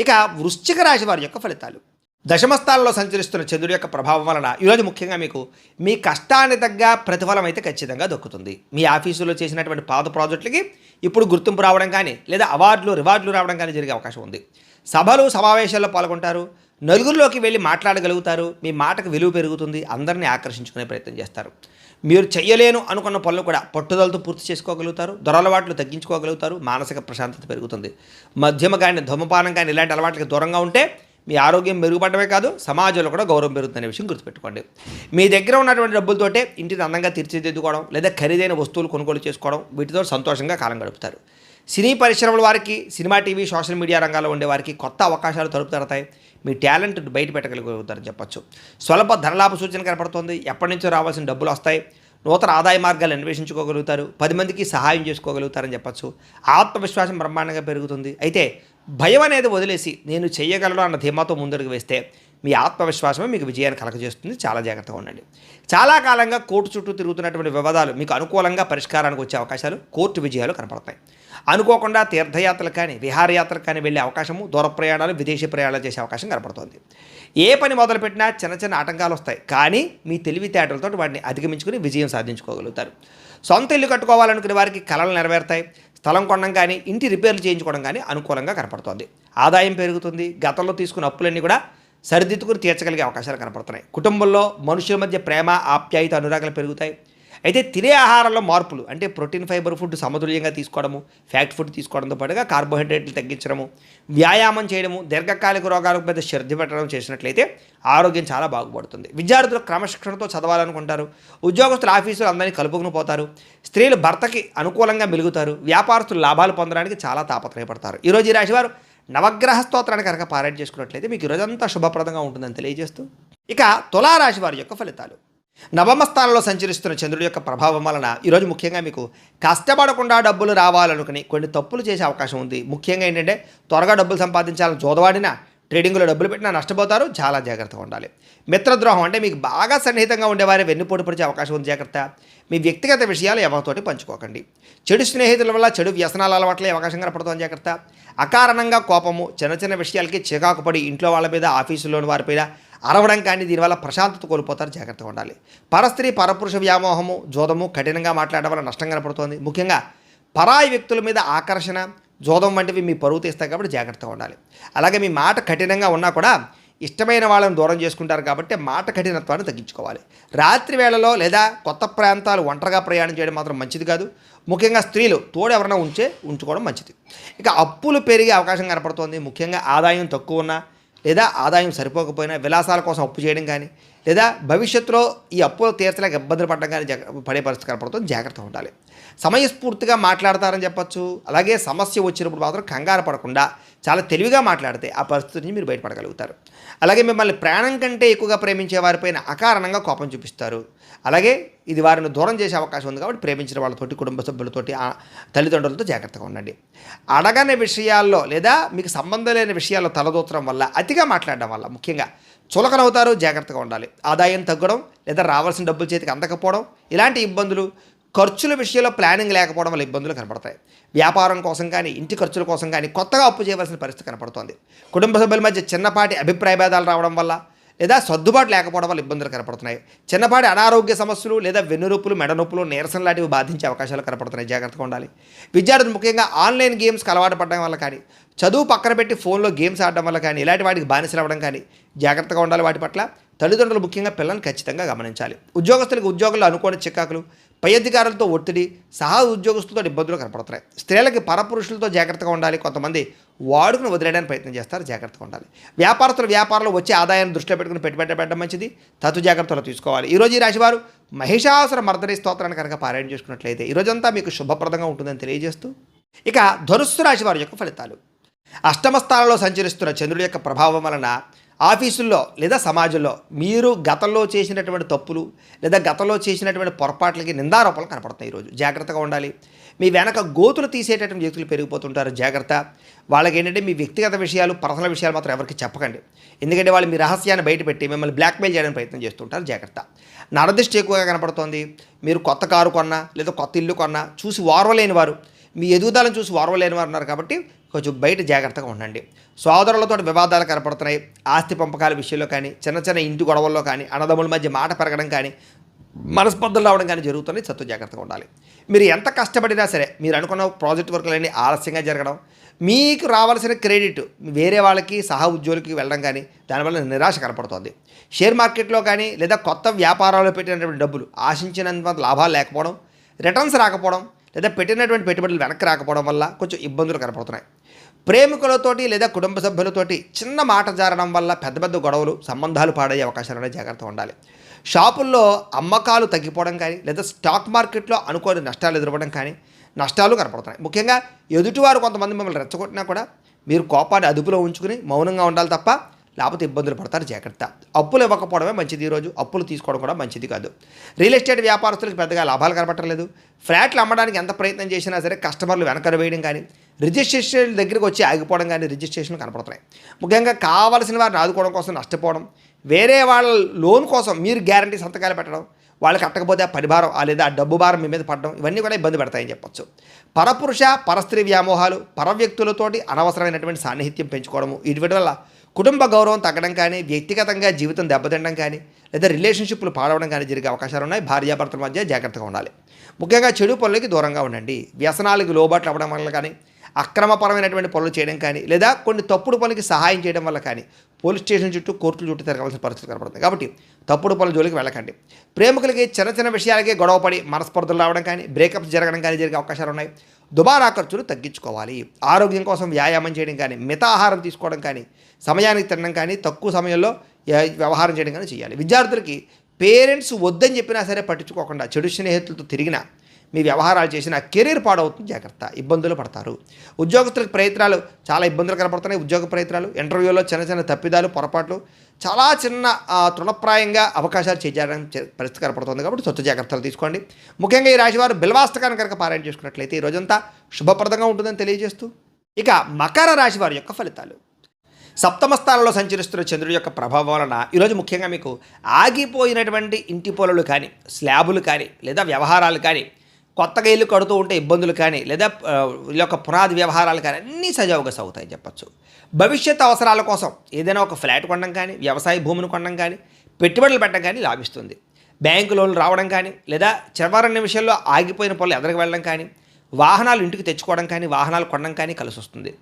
ఇక వృశ్చిక రాశి వారి యొక్క ఫలితాలు. దశమస్థానంలో సంచరిస్తున్న చంద్రుడి యొక్క ప్రభావం వలన ఈరోజు ముఖ్యంగా మీకు మీ కష్టాన్ని తగ్గ ప్రతిఫలం అయితే ఖచ్చితంగా దక్కుతుంది. మీ ఆఫీసులో చేసినటువంటి పాత ప్రాజెక్టులకి ఇప్పుడు గుర్తింపు రావడం కానీ లేదా అవార్డులు, రివార్డులు రావడం కానీ జరిగే అవకాశం ఉంది. సభలు, సమావేశాల్లో పాల్గొంటారు. నలుగురిలోకి వెళ్ళి మాట్లాడగలుగుతారు, మీ మాటకు విలువ పెరుగుతుంది, అందరినీ ఆకర్షించుకునే ప్రయత్నం చేస్తారు. మీరు చెయ్యలేను అనుకున్న పనులు కూడా పట్టుదలతో పూర్తి చేసుకోగలుగుతారు, దురలవాట్లు తగ్గించుకోగలుగుతారు, మానసిక ప్రశాంతత పెరుగుతుంది. మద్యమ కానీ ధూమపానం కానీ ఇలాంటి అలవాట్లకి దూరంగా ఉంటే మీ ఆరోగ్యం మెరుగుపడమే కాదు, సమాజంలో కూడా గౌరవం పెరుగుతుందనే విషయం గుర్తుపెట్టుకోండి. మీ దగ్గర ఉన్నటువంటి డబ్బులతోటే ఇంటిని అందంగా తీర్చిదిద్దుకోవడం లేదా ఖరీదైన వస్తువులు కొనుగోలు చేసుకోవడం, వీటితో సంతోషంగా కాలం గడుపుతారు. సినీ పరిశ్రమల వారికి, సినిమా, టీవీ, సోషల్ మీడియా రంగాల్లో ఉండే వారికి కొత్త అవకాశాలు తలుపు తడతాయి. మీ టాలెంట్ బయట పెట్టగలుగుతారని చెప్పచ్చు. స్వల్ప ధనలాభ సూచన కనపడుతుంది. ఎప్పటి నుంచో రావాల్సిన డబ్బులు వస్తాయి. నూతన ఆదాయ మార్గాలు అన్వేషించుకోగలుగుతారు. 10 మందికి సహాయం చేసుకోగలుగుతారని చెప్పచ్చు. ఆత్మవిశ్వాసం బ్రహ్మాండంగా పెరుగుతుంది. అయితే భయం అనేది వదిలేసి నేను చెయ్యగలను అన్న ధీమాతో ముందడుగు వేస్తే మీ ఆత్మవిశ్వాసమే మీకు విజయాన్ని కలగజేస్తుంది. చాలా జాగ్రత్తగా ఉండండి. చాలా కాలంగా కోర్టు చుట్టూ తిరుగుతున్నటువంటి వివాదాలు మీకు అనుకూలంగా పరిష్కారానికి వచ్చే అవకాశాలు, కోర్టు విజయాలు కనపడతాయి. అనుకోకుండా తీర్థయాత్రలు కానీ, విహారయాత్రలు కానీ వెళ్ళే అవకాశము, దూర ప్రయాణాలు, విదేశీ ప్రయాణాలు చేసే అవకాశం కనపడుతుంది. ఏ పని మొదలుపెట్టినా చిన్న చిన్న ఆటంకాలు వస్తాయి, కానీ మీ తెలివితేటలతో వాటిని అధిగమించుకుని విజయం సాధించుకోగలుగుతారు. సొంత ఇల్లు కట్టుకోవాలనుకునే వారికి కలలు నెరవేరుతాయి. స్థలం కొనడం కానీ, ఇంటి రిపేర్లు చేయించుకోవడం కానీ అనుకూలంగా కనపడుతుంది. ఆదాయం పెరుగుతుంది. గతంలో తీసుకున్న అప్పులన్నీ కూడా సరిదిద్దుకుని తీర్చగలిగే అవకాశాలు కనపడుతున్నాయి. కుటుంబంలో మనుషుల మధ్య ప్రేమ, ఆప్యాయత, అనురాగాలు పెరుగుతాయి. అయితే తినే ఆహారంలో మార్పులు, అంటే ప్రోటీన్, ఫైబర్ ఫుడ్ సమతుల్యంగా తీసుకోవడము, ఫ్యాక్ట్ ఫుడ్ తీసుకోవడంతో పాటుగా కార్బోహైడ్రేట్లు తగ్గించడము, వ్యాయామం చేయడము, దీర్ఘకాలిక రోగాలకు పెద్ద శ్రద్ధ పెట్టడం చేసినట్లయితే ఆరోగ్యం చాలా బాగుపడుతుంది. విద్యార్థులు క్రమశిక్షణతో చదవాలనుకుంటారు. ఉద్యోగస్తులు ఆఫీసులు అందరినీ కలుపుకుని పోతారు. స్త్రీలు భర్తకి అనుకూలంగా మెలుగుతారు. వ్యాపారస్తులు లాభాలు పొందడానికి చాలా తాపత్రయపడతారు. ఈరోజు ఈ రాశివారు నవగ్రహ స్తోత్రాన్ని కనుక పారాయణ చేసుకున్నట్లయితే మీకు ఈరోజంతా శుభప్రదంగా ఉంటుందని తెలియజేస్తూ, ఇక తులారాశి వారి యొక్క ఫలితాలు. నవమ స్థానంలో సంచరిస్తున్న చంద్రుడి యొక్క ప్రభావం వలన ఈరోజు ముఖ్యంగా మీకు కష్టపడకుండా డబ్బులు రావాలనుకుని కొన్ని తప్పులు చేసే అవకాశం ఉంది. ముఖ్యంగా ఏంటంటే త్వరగా డబ్బులు సంపాదించాలని జోదవాడినా, ట్రేడింగ్లో డబ్బులు పెట్టినా నష్టపోతారు. చాలా జాగ్రత్తగా ఉండాలి. మిత్రద్రోహం, అంటే మీకు బాగా సన్నిహితంగా ఉండేవారే వెన్నుపోటు పడిచే అవకాశం ఉంది. జాగ్రత్త. మీ వ్యక్తిగత విషయాలు ఎవరితోటి పంచుకోకండి. చెడు స్నేహితుల వల్ల చెడు వ్యసనాల అలవాట్లే అవకాశం కనపడుతుంది. జాగ్రత్త. అకారణంగా కోపము, చిన్న చిన్న విషయాలకి చికాకు పడి ఇంట్లో వాళ్ళ మీద, ఆఫీసులోని వారిపైన అరవడం కానీ, దీనివల్ల ప్రశాంతత కోల్పోతారు. జాగ్రత్తగా ఉండాలి. పరస్త్రీ పరపురుష వ్యామోహము, జోదము, కఠినంగా మాట్లాడడం వల్ల నష్టం కనపడుతోంది. ముఖ్యంగా పరాయి వ్యక్తుల మీద ఆకర్షణ, జోదం వంటివి మీ పరువు తీస్తాయి కాబట్టి జాగ్రత్తగా ఉండాలి. అలాగే మీ మాట కఠినంగా ఉన్నా కూడా ఇష్టమైన వాళ్ళని దూరం చేసుకుంటారు కాబట్టి మాట కఠినత్వాన్ని తగ్గించుకోవాలి. రాత్రి వేళలో లేదా కొత్త ప్రాంతాలు ఒంటరిగా ప్రయాణం చేయడం మాత్రం మంచిది కాదు. ముఖ్యంగా స్త్రీలు తోడు ఎవరైనా ఉంచుకోవడం మంచిది. ఇక అప్పులు పెరిగే అవకాశం కనపడుతోంది. ముఖ్యంగా ఆదాయం తక్కువ ఉన్నా లేదా ఆదాయం సరిపోకపోయినా విలాసాల కోసం అప్పు చేయడం కానీ, లేదా భవిష్యత్తులో ఈ అప్పులు తీర్చలేక ఇబ్బందులు పడడం కానీ పడే పరిస్థితి కనపడుతుంది. జాగ్రత్తగా ఉండాలి. సమయస్ఫూర్తిగా మాట్లాడతారని చెప్పచ్చు. అలాగే సమస్య వచ్చినప్పుడు మాత్రం కంగారు పడకుండా చాలా తెలివిగా మాట్లాడితే ఆ పరిస్థితి నుంచి మీరు బయటపడగలుగుతారు. అలాగే మిమ్మల్ని ప్రాణం కంటే ఎక్కువగా ప్రేమించే వారిపైన అకారణంగా కోపం చూపిస్తారు. అలాగే ఇది వారిని దూరం చేసే అవకాశం ఉంది కాబట్టి ప్రేమించిన వాళ్ళతోటి, కుటుంబ సభ్యులతోటి, తల్లిదండ్రులతో జాగ్రత్తగా ఉండండి. అడగని విషయాల్లో లేదా మీకు సంబంధం లేని విషయాల్లో తలదూచడం వల్ల, అతిగా మాట్లాడడం వల్ల ముఖ్యంగా చులకనవుతారు. జాగ్రత్తగా ఉండాలి. ఆదాయం తగ్గడం లేదా రావాల్సిన డబ్బులు చేతికి అందకపోవడం, ఇలాంటి ఇబ్బందులు, ఖర్చుల విషయంలో ప్లానింగ్ లేకపోవడం వల్ల ఇబ్బందులు కనపడతాయి. వ్యాపారం కోసం కానీ, ఇంటి ఖర్చుల కోసం కానీ కొత్తగా అప్పు చేయవలసిన పరిస్థితి కనపడుతోంది. కుటుంబ సభ్యుల మధ్య చిన్నపాటి అభిప్రాయ భేదాలు రావడం వల్ల లేదా సర్దుబాటు లేకపోవడం వల్ల ఇబ్బందులు కనపడుతున్నాయి. చిన్నపాటి అనారోగ్య సమస్యలు లేదా వెన్నునొప్పులు, మెడనొప్పులు, నీరసం లాంటివి బాధించే అవకాశాలు కనపడుతున్నాయి. జాగ్రత్తగా ఉండాలి. విద్యార్థులు ముఖ్యంగా ఆన్లైన్ గేమ్స్కి అలవాటు పడడం వల్ల కానీ, చదువు పక్కన పెట్టి ఫోన్లో గేమ్స్ ఆడడం వల్ల కానీ, ఇలాంటి వాటికి బానిసలు అవ్వడం కానీ జాగ్రత్తగా ఉండాలి. వాటి పట్ల తల్లిదండ్రులు ముఖ్యంగా పిల్లల్ని ఖచ్చితంగా గమనించాలి. ఉద్యోగస్తులకు ఉద్యోగంలో అనుకోని చికాకులు, పై అధికారులతో ఒత్తిడి, సహా ఉద్యోగస్తులతో ఇబ్బందులు కనపడుతున్నాయి. స్త్రీలకి పరపురుషులతో జాగ్రత్తగా ఉండాలి. కొంతమంది వాడుకుని వదిలేయడానికి ప్రయత్నం చేస్తారు. జాగ్రత్తగా ఉండాలి. వ్యాపారంలో వచ్చే ఆదాయాన్ని దృష్టిలో పెట్టుకుని పెట్టుబడి పెట్టడం మంచిది. తత్తు జాగ్రత్తలు తీసుకోవాలి. ఈరోజు ఈ రాశివారు మహిషాసుర మర్దని స్తోత్రాన్ని కనుక పారాయణ చేసుకున్నట్లయితే ఈరోజంతా మీకు శుభప్రదంగా ఉంటుందని తెలియజేస్తూ, ఇక ధనుస్సు రాశి వారి యొక్క ఫలితాలు. అష్టమ స్థానంలో సంచరిస్తున్న చంద్రుడి యొక్క ప్రభావం వలన ఆఫీసుల్లో లేదా సమాజంలో మీరు గతంలో చేసినటువంటి తప్పులు లేదా గతంలో చేసినటువంటి పొరపాట్లకి నిందారోపణలు కనపడుతున్నాయి. ఈరోజు జాగ్రత్తగా ఉండాలి. మీ వెనక గోతులు తీసేటటువంటి వ్యక్తులు పెరిగిపోతుంటారు. జాగ్రత్త. వాళ్ళకి ఏంటంటే మీ వ్యక్తిగత విషయాలు, పర్సనల్ విషయాలు మాత్రం ఎవరికి చెప్పకండి. ఎందుకంటే వాళ్ళు మీ రహస్యాన్ని బయటపెట్టి మిమ్మల్ని బ్లాక్మెయిల్ చేయడానికి ప్రయత్నం చేస్తుంటారు. జాగ్రత్త. నరదృష్టి ఎక్కువగా కనపడుతోంది. మీరు కొత్త కారు కొన్నా లేదా కొత్త ఇల్లు కొన్నా చూసి ఓర్వలేని వారు, మీ ఎదుగుదలను చూసి ఓర్వలేని వారు ఉన్నారు కాబట్టి కొంచెం బయట జాగ్రత్తగా ఉండండి. సోదరులతో వివాదాలు కనపడుతున్నాయి. ఆస్తి పంపకాల విషయంలో కానీ, చిన్న చిన్న ఇంటి గొడవల్లో కానీ, అన్నదమ్ముల మధ్య మాట పెరగడం కానీ, మనస్పర్ధలు రావడం కానీ జరుగుతున్నాయి. సత్తు జాగ్రత్తగా ఉండాలి. మీరు ఎంత కష్టపడినా సరే మీరు అనుకున్న ప్రాజెక్ట్ వర్క్లన్నీ ఆలస్యంగా జరగడం, మీకు రావాల్సిన క్రెడిట్ వేరే వాళ్ళకి సహా ఉద్యోగులకి వెళ్ళడం కానీ దానివల్ల నిరాశ కనపడుతోంది. షేర్ మార్కెట్లో కానీ లేదా కొత్త వ్యాపారాల్లో పెట్టినటువంటి డబ్బులు ఆశించినంత లాభాలు లేకపోవడం, రిటర్న్స్ రాకపోవడం లేదా పెట్టినటువంటి పెట్టుబడులు వెనక్కి రాకపోవడం వల్ల కొంచెం ఇబ్బందులు కనపడుతున్నాయి. ప్రేమికులతోటి లేదా కుటుంబ సభ్యులతోటి చిన్న మాట జారడం వల్ల పెద్ద పెద్ద గొడవలు, సంబంధాలు పాడయ్యే అవకాశాలు అనేవి జాగ్రత్తగా ఉండాలి. షాపుల్లో అమ్మకాలు తగ్గిపోవడం కానీ లేదా స్టాక్ మార్కెట్లో అనుకోని నష్టాలు ఎదురవ్వడం కానీ నష్టాలు కనపడుతున్నాయి. ముఖ్యంగా ఎదుటివారు కొంతమంది మిమ్మల్ని రెచ్చగొట్టినా కూడా మీరు కోపాన్ని అదుపులో ఉంచుకుని మౌనంగా ఉండాలి తప్ప లేకపోతే ఇబ్బందులు పడతారు. జాగ్రత్త. అప్పులు ఇవ్వకపోవడమే మంచిది. ఈరోజు అప్పులు తీసుకోవడం కూడా మంచిది కాదు. రియల్ ఎస్టేట్ వ్యాపారస్తులకు పెద్దగా లాభాలు కనపట్టలేదు. ఫ్లాట్లు అమ్మడానికి ఎంత ప్రయత్నం చేసినా సరే కస్టమర్లు వెనకర వేయడం కానీ రిజిస్ట్రేషన్ దగ్గరికి వచ్చి ఆగిపోవడం కానీ రిజిస్ట్రేషన్లు కనపడుతున్నాయి. ముఖ్యంగా కావాల్సిన వారిని ఆదుకోవడం కోసం నష్టపోవడం, వేరే వాళ్ళ లోన్ కోసం మీరు గ్యారంటీ సంతకాలు పెట్టడం, వాళ్ళు కట్టకపోతే ఆ పని భారం లేదా ఆ డబ్బు భారం మీ మీద పడడం, ఇవన్నీ కూడా ఇబ్బంది పెడతాయని చెప్పొచ్చు. పరపురుష పరస్త్రీ వ్యామోహాలు, పర వ్యక్తులతోటి అనవసరమైనటువంటి సాన్నిహిత్యం పెంచుకోవడము, వీటి వల్ల కుటుంబ గౌరవం తగ్గడం కానీ వ్యక్తిగతంగా జీవితం దెబ్బతినడం కానీ లేదా రిలేషన్షిప్లు పాడవడం కానీ జరిగే అవకాశాలు ఉన్నాయి. భార్యాభర్తల మధ్య జాగ్రత్తగా ఉండాలి. ముఖ్యంగా చెడు పనులకి దూరంగా ఉండండి. వ్యసనాలకు లోబాట్లు అవ్వడం వల్ల కానీ అక్రమపరమైనటువంటి పనులు చేయడం కానీ లేదా కొన్ని తప్పుడు పనులకి సహాయం చేయడం వల్ల కానీ పోలీస్ స్టేషన్ చుట్టూ కోర్టుల చుట్టూ తిరగాల్సిన పరిస్థితులు కనపడుతుంది. కాబట్టి తప్పుడు పనుల జోలికి వెళ్ళకండి. ప్రేమికులకి చిన్న చిన్న విషయాలకే గొడవపడి మనస్పర్ధలు రావడం కానీ బ్రేకప్స్ జరగడం కానీ జరిగే అవకాశాలు ఉన్నాయి. దుబారా ఖర్చులు తగ్గించుకోవాలి. ఆరోగ్యం కోసం వ్యాయామం చేయడం కానీ మితాహారం తీసుకోవడం కానీ సమయానికి తినడం కానీ తక్కువ సమయంలో వ్యవహారం చేయడం కానీ చేయాలి. విద్యార్థులకి పేరెంట్స్ వద్దని చెప్పినా సరే పట్టించుకోకుండా చెడు స్నేహితులతో తిరిగినా మీ వ్యవహారాలు చేసిన కెరీర్ పాడవుతుంది. జాగ్రత్త. ఇబ్బందులు పడతారు. ఉద్యోగస్తులకు ప్రయత్నాలు చాలా ఇబ్బందులు కనపడుతున్నాయి. ఉద్యోగ ప్రయత్నాలు ఇంటర్వ్యూలో చిన్న చిన్న తప్పిదాలు పొరపాట్లు చాలా చిన్న తృణప్రాయంగా అవకాశాలు చేయాలని పరిస్థితి కనపడుతుంది. కాబట్టి స్వచ్ఛ జాగ్రత్తలు తీసుకోండి. ముఖ్యంగా ఈ రాశివారు బిల్వాష్టకాన్ని కనుక పారాయణ చేసుకున్నట్లయితే ఈ రోజంతా శుభప్రదంగా ఉంటుందని తెలియజేస్తూ ఇక మకర రాశి వారి యొక్క ఫలితాలు. సప్తమ స్థానంలో సంచరిస్తున్న చంద్రుడి యొక్క ప్రభావం వలన ఈరోజు ముఖ్యంగా మీకు ఆగిపోయినటువంటి ఇంటి పనులు కానీ స్లాబులు కానీ లేదా వ్యవహారాలు కానీ కొత్తగా ఇల్లు కడుతూ ఉంటే ఇబ్బందులు కానీ లేదా వీళ్ళ యొక్క పునాది వ్యవహారాలు కానీ అన్నీ సజావుగా సాగుతాయి చెప్పచ్చు. భవిష్యత్ అవసరాల కోసం ఏదైనా ఒక ఫ్లాట్ కొనడం కానీ వ్యవసాయ భూమిని కొనడం కానీ పెట్టుబడులు పెట్టడం కానీ లాభిస్తుంది. బ్యాంకు లోన్లు రావడం కానీ లేదా చివరి నిమిషంలో ఆగిపోయిన పనులు ఎదరికి వెళ్ళడం కానీ వాహనాలు ఇంటికి తెచ్చుకోవడం కానీ వాహనాలు కొనడం కానీ కలిసి వస్తుంది.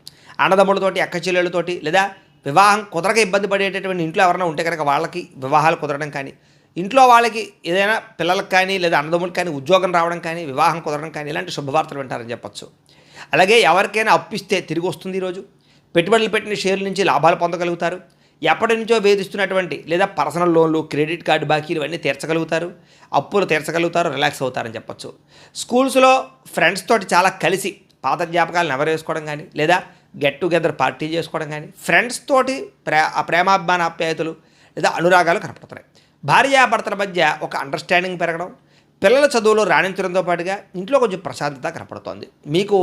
అన్నదమ్ములతోటి అక్క చెల్లెళ్ళతోటి లేదా వివాహం కుదరక ఇబ్బంది పడేటటువంటి ఇంట్లో ఎవరైనా ఉంటే కనుక వాళ్ళకి వివాహాలు కుదరడం కానీ ఇంట్లో వాళ్ళకి ఏదైనా పిల్లలకు కానీ లేదా అన్నదమ్ములకు కానీ ఉద్యోగం రావడం కానీ వివాహం కుదరడం కానీ ఇలాంటి శుభవార్తలు వింటారని చెప్పచ్చు. అలాగే ఎవరికైనా అప్పిస్తే తిరిగి వస్తుంది. ఈరోజు పెట్టుబడులు పెట్టిన షేర్ల నుంచి లాభాలు పొందగలుగుతారు. ఎప్పటి నుంచో వేధిస్తున్నటువంటి లేదా పర్సనల్ లోన్లు క్రెడిట్ కార్డు బాకీలు ఇవన్నీ తీర్చగలుగుతారు. అప్పులు తీర్చగలుగుతారు. రిలాక్స్ అవుతారని చెప్పచ్చు. స్కూల్స్లో ఫ్రెండ్స్ తోటి చాలా కలిసి పాత జ్ఞాపకాలను ఎవరేసుకోవడం కానీ లేదా గెట్ టుగెదర్ పార్టీ చేసుకోవడం కానీ ఫ్రెండ్స్ తోటి ప్రేమాభిమాన ఆప్యాయతలు లేదా అనురాగాలు కనపడుతున్నాయి. భార్యాభర్తల మధ్య ఒక అండర్స్టాండింగ్ పెరగడం, పిల్లల చదువులో రాణించడంతో పాటుగా ఇంట్లో కొంచెం ప్రశాంతత కనపడుతోంది. మీకు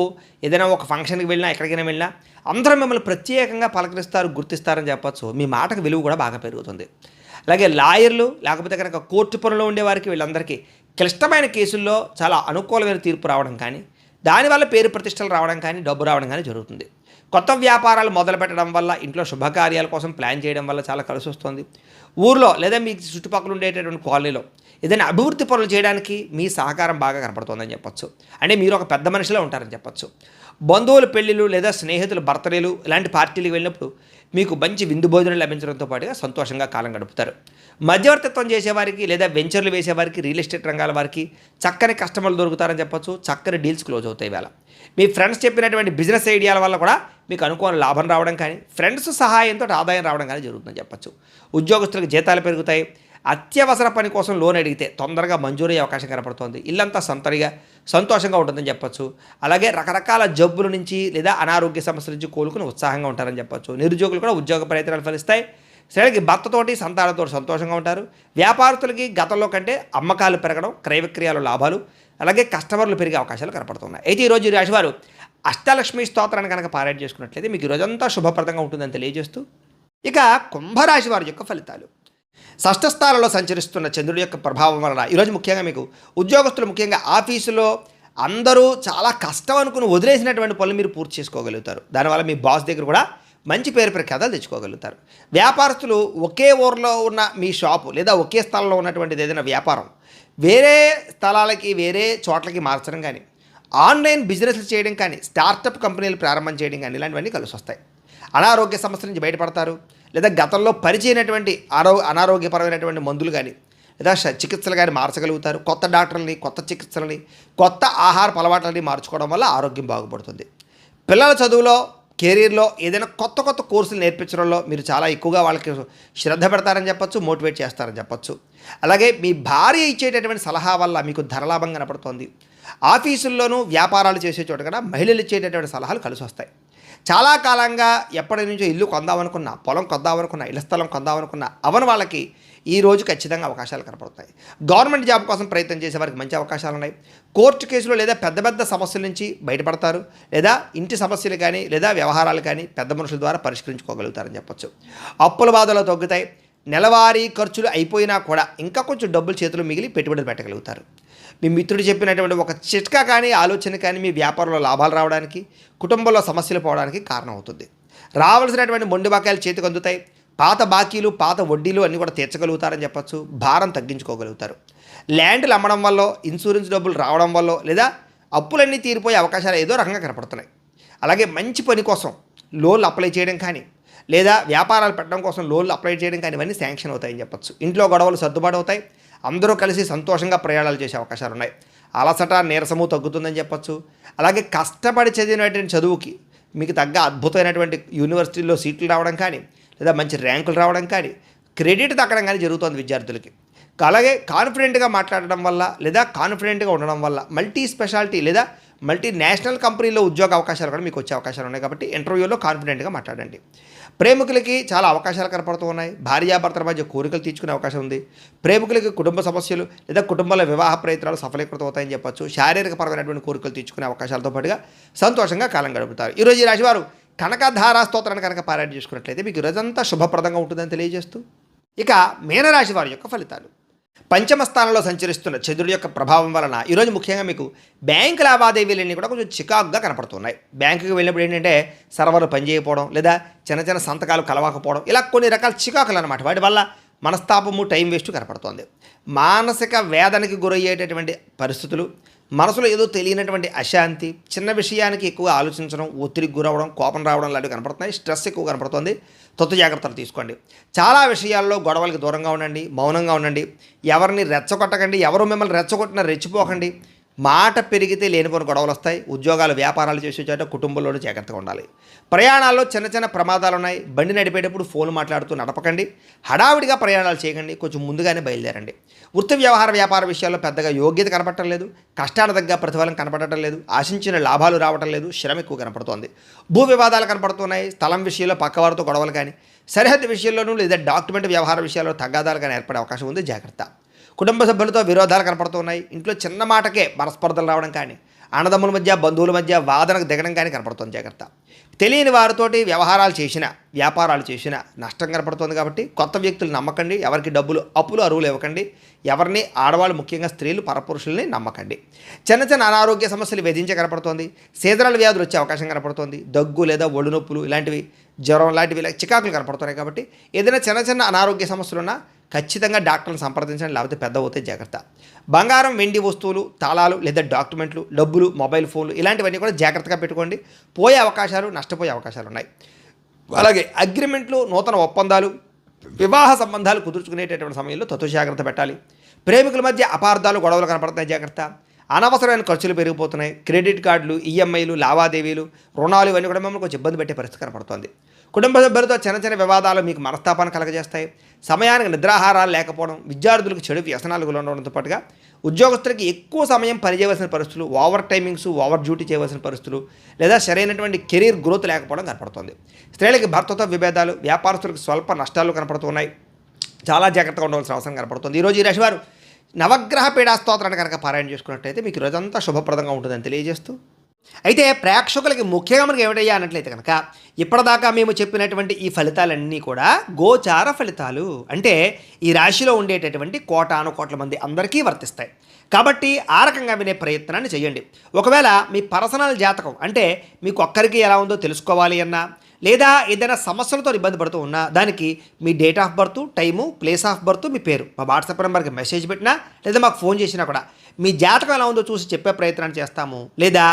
ఏదైనా ఒక ఫంక్షన్కి వెళ్ళినా ఎక్కడికైనా వెళ్ళినా అందరూ మిమ్మల్ని ప్రత్యేకంగా పలకరిస్తారు, గుర్తిస్తారని చెప్పచ్చు. మీ మాటకు విలువ కూడా బాగా పెరుగుతుంది. అలాగే లాయర్లు లేకపోతే కనుక కోర్టు పనులు ఉండేవారికి వీళ్ళందరికీ క్లిష్టమైన కేసుల్లో చాలా అనుకూలమైన తీర్పు రావడం కానీ దానివల్ల పేరు ప్రతిష్టలు రావడం కానీ డబ్బు రావడం కానీ జరుగుతుంది. కొత్త వ్యాపారాలు మొదలు పెట్టడం వల్ల ఇంట్లో శుభకార్యాల కోసం ప్లాన్ చేయడం వల్ల చాలా కలిసి వస్తుంది. ఊర్లో లేదా మీ చుట్టుపక్కల ఉండేటటువంటి కాలనీలో ఏదైనా అభివృద్ధి పనులు చేయడానికి మీ సహకారం బాగా కనపడుతుందని చెప్పచ్చు. అంటే మీరు ఒక పెద్ద మనిషిలో ఉంటారని చెప్పచ్చు. బంధువుల పెళ్ళిళ్ళు లేదా స్నేహితుల బర్త్డేలు ఇలాంటి పార్టీలకు వెళ్ళినప్పుడు మీకు మంచి విందు భోజనం లభించడంతో పాటుగా సంతోషంగా కాలం గడుపుతారు. మధ్యవర్తిత్వం చేసేవారికి లేదా వెంచర్లు వేసేవారికి రియల్ ఎస్టేట్ రంగాల వారికి చక్కని కస్టమర్లు దొరుకుతారని చెప్పచ్చు. చక్కని డీల్స్ క్లోజ్ అవుతాయి. వేళ మీ ఫ్రెండ్స్ చెప్పినటువంటి బిజినెస్ ఐడియాల వల్ల కూడా మీకు అనుకోని లాభం రావడం కానీ ఫ్రెండ్స్ సహాయంతో ఆదాయం రావడం కానీ జరుగుతుందని చెప్పచ్చు. ఉద్యోగస్తులకు జీతాలు పెరుగుతాయి. అత్యవసర పని కోసం లోన్ అడిగితే తొందరగా మంజూరయ్యే అవకాశం కనపడుతోంది. ఇల్లంతా సంతరిగా సంతోషంగా ఉంటుందని చెప్పచ్చు. అలాగే రకరకాల జబ్బుల నుంచి లేదా అనారోగ్య సమస్యల నుంచి కోలుకుని ఉత్సాహంగా ఉంటారని చెప్పచ్చు. నిరుద్యోగులు కూడా ఉద్యోగ ప్రయత్నాలు ఫలిస్తాయి. స్త్రీలకి భర్తతోటి సంతానంతో సంతోషంగా ఉంటారు. వ్యాపారస్తులకి గతంలో కంటే అమ్మకాలు పెరగడం, క్రయ విక్రయాలు లాభాలు, అలాగే కస్టమర్లు పెరిగే అవకాశాలు కనపడుతున్నాయి. అయితే ఈరోజు ఈ రాశివారు అష్టలక్ష్మి స్తోత్రాన్ని కనుక పారాయణ చేసుకున్నట్లయితే మీకు ఈరోజంతా శుభప్రదంగా ఉంటుందని తెలియజేస్తూ ఇక కుంభరాశి వారి యొక్క ఫలితాలు. షష్ఠ స్థానంలో సంచరిస్తున్న చంద్రుడి యొక్క ప్రభావం వలన ఈరోజు ముఖ్యంగా మీకు ఉద్యోగస్తులు ముఖ్యంగా ఆఫీసులో అందరూ చాలా కష్టం అనుకుని వదిలేసినటువంటి పనులు మీరు పూర్తి చేసుకోగలుగుతారు. దానివల్ల మీ బాస్ దగ్గర కూడా మంచి పేరు ప్రఖ్యాతలు తెచ్చుకోగలుగుతారు. వ్యాపారస్తులు ఒకే ఊరిలో ఉన్న మీ షాపు లేదా ఒకే స్థలంలో ఉన్నటువంటిది ఏదైనా వ్యాపారం వేరే స్థలాలకి వేరే చోట్లకి మార్చడం కానీ, ఆన్లైన్ బిజినెస్లు చేయడం కానీ, స్టార్టప్ కంపెనీలు ప్రారంభం చేయడం కానీ ఇలాంటివన్నీ కలిసి వస్తాయి. అనారోగ్య సమస్యల నుంచి బయటపడతారు. లేదా గతంలో పరిచయమైనటువంటి అనారోగ్యపరమైనటువంటి మందులు కానీ లేదా చికిత్సలు కానీ మార్చగలుగుతారు. కొత్త డాక్టర్లని, కొత్త చికిత్సలని, కొత్త ఆహారపు అలవాట్లని మార్చుకోవడం వల్ల ఆరోగ్యం బాగుపడుతుంది. పిల్లల చదువులో, కెరీర్లో ఏదైనా కొత్త కొత్త కోర్సులు నేర్పించడంలో మీరు చాలా ఎక్కువగా వాళ్ళకి శ్రద్ధ పెడతారని చెప్పొచ్చు, మోటివేట్ చేస్తారని చెప్పొచ్చు. అలాగే మీ భార్య ఇచ్చేటటువంటి సలహా వల్ల మీకు ధనలాభం కనపడుతోంది. ఆఫీసుల్లోనూ వ్యాపారాలు చేసే చోట కూడా మహిళలు ఇచ్చేటటువంటి సలహాలు కలిసి వస్తాయి. చాలా కాలంగా ఎప్పటి నుంచో ఇల్లు కొందామనుకున్నా, పొలం కొందామనుకున్నా, ఇళ్ల స్థలం కొందామనుకున్నా అవని వాళ్ళకి ఈ రోజు ఖచ్చితంగా అవకాశాలు కనపడుతాయి. గవర్నమెంట్ జాబ్ కోసం ప్రయత్నం చేసే వారికి మంచి అవకాశాలు ఉన్నాయి. కోర్టు కేసులు లేదా పెద్ద పెద్ద సమస్యల నుంచి బయటపడతారు. లేదా ఇంటి సమస్యలు కానీ లేదా వ్యవహారాలు కానీ పెద్ద మనుషుల ద్వారా పరిష్కరించుకోగలుగుతారని చెప్పొచ్చు. అప్పుల బాధలు తగ్గుతాయి. నెలవారీ ఖర్చులు అయిపోయినా కూడా ఇంకా కొంచెం డబ్బులు చేతులు మిగిలి పెట్టుబడులు పెట్టగలుగుతారు. మీ మిత్రుడు చెప్పినటువంటి ఒక చిట్కా కానీ, ఆలోచన కానీ మీ వ్యాపారంలో లాభాలు రావడానికి, కుటుంబంలో సమస్యలు పోవడానికి కారణం అవుతుంది. రావాల్సినటువంటి మొండి బకాయిలు చేతికి అందుతాయి. పాత బాకీలు, పాత వడ్డీలు అన్నీ కూడా తీర్చగలుగుతారని చెప్పచ్చు. భారం తగ్గించుకోగలుగుతారు. ల్యాండ్లు అమ్మడం వల్ల, ఇన్సూరెన్స్ డబ్బులు రావడం వల్ల లేదా అప్పులన్నీ తీరిపోయే అవకాశాలు ఏదో రకంగా కనపడుతున్నాయి. అలాగే మంచి పని కోసం లోన్లు అప్లై చేయడం కానీ లేదా వ్యాపారాలు పెట్టడం కోసం లోన్లు అప్లై చేయడం కానీ ఇవన్నీ శాంక్షన్ అవుతాయని చెప్పచ్చు. ఇంట్లో గొడవలు సర్దుబాటు అవుతాయి. అందరూ కలిసి సంతోషంగా ప్రయాణాలు చేసే అవకాశాలు ఉన్నాయి. అలసట, నీరసము తగ్గుతుందని చెప్పచ్చు. అలాగే కష్టపడి చదివినటువంటి చదువుకి మీకు తగ్గ అద్భుతమైనటువంటి యూనివర్సిటీల్లో సీట్లు రావడం కానీ లేదా మంచి ర్యాంకులు రావడం కానీ, క్రెడిట్ దక్కడం కానీ జరుగుతుంది విద్యార్థులకి. అలాగే కాన్ఫిడెంట్గా మాట్లాడడం వల్ల లేదా కాన్ఫిడెంట్గా ఉండడం వల్ల మల్టీ స్పెషాలిటీ లేదా మల్టీనేషనల్ కంపెనీలో ఉద్యోగ అవకాశాలు కూడా మీకు వచ్చే అవకాశాలు ఉన్నాయి. కాబట్టి ఇంటర్వ్యూలో కాన్ఫిడెంట్గా మాట్లాడండి. ప్రేమికులకి చాలా అవకాశాలు కనపడుతూ ఉన్నాయి. భార్యాభర్తల మధ్య కోరికలు తీర్చుకునే అవకాశం ఉంది. ప్రేమికులకి కుటుంబ సమస్యలు లేదా కుటుంబంలో వివాహ ప్రయత్నాలు సఫలీకృతం అవుతాయని చెప్పచ్చు. శారీరక పరమైనటువంటి కోరికలు తీర్చుకునే అవకాశాలతో పాటుగా సంతోషంగా కాలం గడుపుతారు. ఈరోజు ఈ రాశివారు కనకధారా స్తోత్రాన్ని కనుక పారాయణ చేసుకున్నట్లయితే మీకు రోజంతా శుభప్రదంగా ఉంటుందని తెలియజేస్తూ, ఇక మీనరాశి వారి యొక్క ఫలితాలు. పంచమ స్థానంలో సంచరిస్తున్న చంద్రుడి యొక్క ప్రభావం వలన ఈరోజు ముఖ్యంగా మీకు బ్యాంకు లావాదేవీలన్నీ కూడా కొంచెం చికాకుగా కనపడుతున్నాయి. బ్యాంకుకి వెళ్ళినప్పుడు ఏంటంటే సర్వర్లు పనిచేయకపోవడం లేదా చిన్న చిన్న సంతకాలు కలవకపోవడం ఇలా కొన్ని రకాల చికాకులు అనమాట. వాటి వల్ల మనస్తాపము, టైం వేస్ట్ కనపడుతోంది. మానసిక వేదనకి గురయ్యేటటువంటి పరిస్థితులు, మనసులో ఏదో తెలియనటువంటి అశాంతి, చిన్న విషయానికి ఎక్కువ ఆలోచించడం, ఒత్తిడికి గురవడం, కోపం రావడం లాంటివి కనపడుతున్నాయి. స్ట్రెస్ ఎక్కువ కనపడుతుంది. తొత్తు జాగ్రత్తలు తీసుకోండి. చాలా విషయాల్లో గొడవలకు దూరంగా ఉండండి, మౌనంగా ఉండండి. ఎవరిని రెచ్చగొట్టకండి. ఎవరు మిమ్మల్ని రెచ్చగొట్టినా రెచ్చిపోకండి. మాట పెరిగితే లేనిపోని గొడవలు వస్తాయి. ఉద్యోగాలు, వ్యాపారాలు చేసే చోట కుటుంబంలోనూ జాగ్రత్తగా ఉండాలి. ప్రయాణాల్లో చిన్న చిన్న ప్రమాదాలు ఉన్నాయి. బండి నడిపేటప్పుడు ఫోన్ మాట్లాడుతూ నడపకండి. హడావిడిగా ప్రయాణాలు చేయకండి. కొంచెం ముందుగానే బయలుదేరండి. వృత్తి వ్యవహార వ్యాపార విషయాల్లో పెద్దగా యోగ్యత కనపడటం లేదు. కష్టాల దగ్గర ప్రతిఫలం కనపడటం లేదు. ఆశించిన లాభాలు రావటం లేదు. శ్రమ ఎక్కువ కనపడుతోంది. భూ వివాదాలు కనపడుతున్నాయి. స్థలం విషయంలో పక్కవారితో గొడవలు కానీ, సరిహద్దు విషయంలోనూ లేదా డాక్యుమెంట్ వ్యవహార విషయాల్లో తగాదాలు కానీ ఏర్పడే అవకాశం ఉంది. జాగ్రత్త. కుటుంబ సభ్యులతో విరోధాలు కనపడుతున్నాయి. ఇంట్లో చిన్న మాటకే మనస్పర్ధలు రావడం కానీ, అన్నదమ్ముల మధ్య, బంధువుల మధ్య వాదనకు దిగడం కానీ కనపడుతుంది. జాగ్రత్త. తెలియని వారితోటి వ్యవహారాలు చేసినా, వ్యాపారాలు చేసినా నష్టం కనపడుతుంది. కాబట్టి కొత్త వ్యక్తులు నమ్మకండి. ఎవరికి డబ్బులు, అప్పులు, అరువులు ఇవ్వకండి. ఎవరిని, ఆడవాళ్ళు ముఖ్యంగా స్త్రీలు, పరపురుషుల్ని నమ్మకండి. చిన్న చిన్న అనారోగ్య సమస్యలు వేధించే కనపడుతోంది. సీజనల్ వ్యాధులు వచ్చే అవకాశం కనపడుతోంది. దగ్గు లేదా ఒళ్ళు నొప్పులు ఇలాంటివి, జ్వరం లాంటివి చికాకులు కనపడుతున్నాయి. కాబట్టి ఏదైనా చిన్న చిన్న అనారోగ్య సమస్యలున్నా ఖచ్చితంగా డాక్టర్ని సంప్రదించండి. లేకపోతే పెద్ద అవుతే జాగ్రత్త. బంగారం, వెండి వస్తువులు, తాళాలు లేదా డాక్యుమెంట్లు, డబ్బులు, మొబైల్ ఫోన్లు ఇలాంటివన్నీ కూడా జాగ్రత్తగా పెట్టుకోండి. పోయే అవకాశాలు, నష్టపోయే అవకాశాలు ఉన్నాయి. అలాగే అగ్రిమెంట్లు, నూతన ఒప్పందాలు, వివాహ సంబంధాలు కుదుర్చుకునేటటువంటి సమయంలో జాగ్రత్త పెట్టాలి. ప్రేమికుల మధ్య అపార్థాలు, గొడవలు కనపడుతున్నాయి. జాగ్రత్త. అనవసరమైన ఖర్చులు పెరిగిపోతున్నాయి. క్రెడిట్ కార్డులు, ఈఎంఐలు, లావాదేవీలు, రుణాలు ఇవన్నీ కూడా మిమ్మల్ని కొంచెం ఇబ్బంది పెట్టే పరిస్థితి కనపడుతుంది. కుటుంబ సభ్యులతో చిన్న చిన్న వివాదాలు మీకు మనస్తాపాన్ని కలగజేస్తాయి. సమయానికి నిద్రాహారాలు లేకపోవడం, విద్యార్థులకు చెడు వ్యసనాలు ఉండడంతో పాటుగా ఉద్యోగస్తులకి ఎక్కువ సమయం పనిచేయవలసిన పరిస్థితులు, ఓవర్ టైమింగ్స్, ఓవర్ డ్యూటీ చేయవలసిన పరిస్థితులు లేదా సరైనటువంటి కెరీర్ గ్రోత్ లేకపోవడం కనపడుతుంది. స్త్రీలకి భర్తతో విభేదాలు, వ్యాపారస్తులకు స్వల్ప నష్టాలు కనపడుతున్నాయి. చాలా జాగ్రత్తగా ఉండవలసిన అవసరం కనపడుతుంది. ఈరోజు ఈ రాశివారు నవగ్రహ పీడా స్తోత్రాన్ని కనుక పారాయణ చేసుకున్నట్టయితే మీకు రోజంతా శుభప్రదంగా ఉంటుందని తెలియజేస్తూ, అయితే ప్రేక్షకులకి ముఖ్యంగా మనకి ఏమిటయ్యా అన్నట్లయితే కనుక ఇప్పటిదాకా మేము చెప్పినటువంటి ఈ ఫలితాలన్నీ కూడా గోచార ఫలితాలు. అంటే ఈ రాశిలో ఉండేటటువంటి కోటాను కోట్ల మంది అందరికీ వర్తిస్తాయి. కాబట్టి ఆ రకంగా వినే ప్రయత్నాన్ని చేయండి. ఒకవేళ మీ పర్సనల్ జాతకం అంటే మీకు ఒక్కరికి ఎలా ఉందో తెలుసుకోవాలి అన్నా లేదా ఏదైనా సమస్యలతో ఇబ్బంది పడుతూ ఉన్నా దానికి మీ date of birth, time, place of birth, మీ పేరు మా వాట్సాప్ నెంబర్కి మెసేజ్ పెట్టినా లేదా మాకు ఫోన్ చేసినా కూడా మీ జాతకం ఎలా ఉందో చూసి చెప్పే ప్రయత్నాన్ని చేస్తాము. లేదా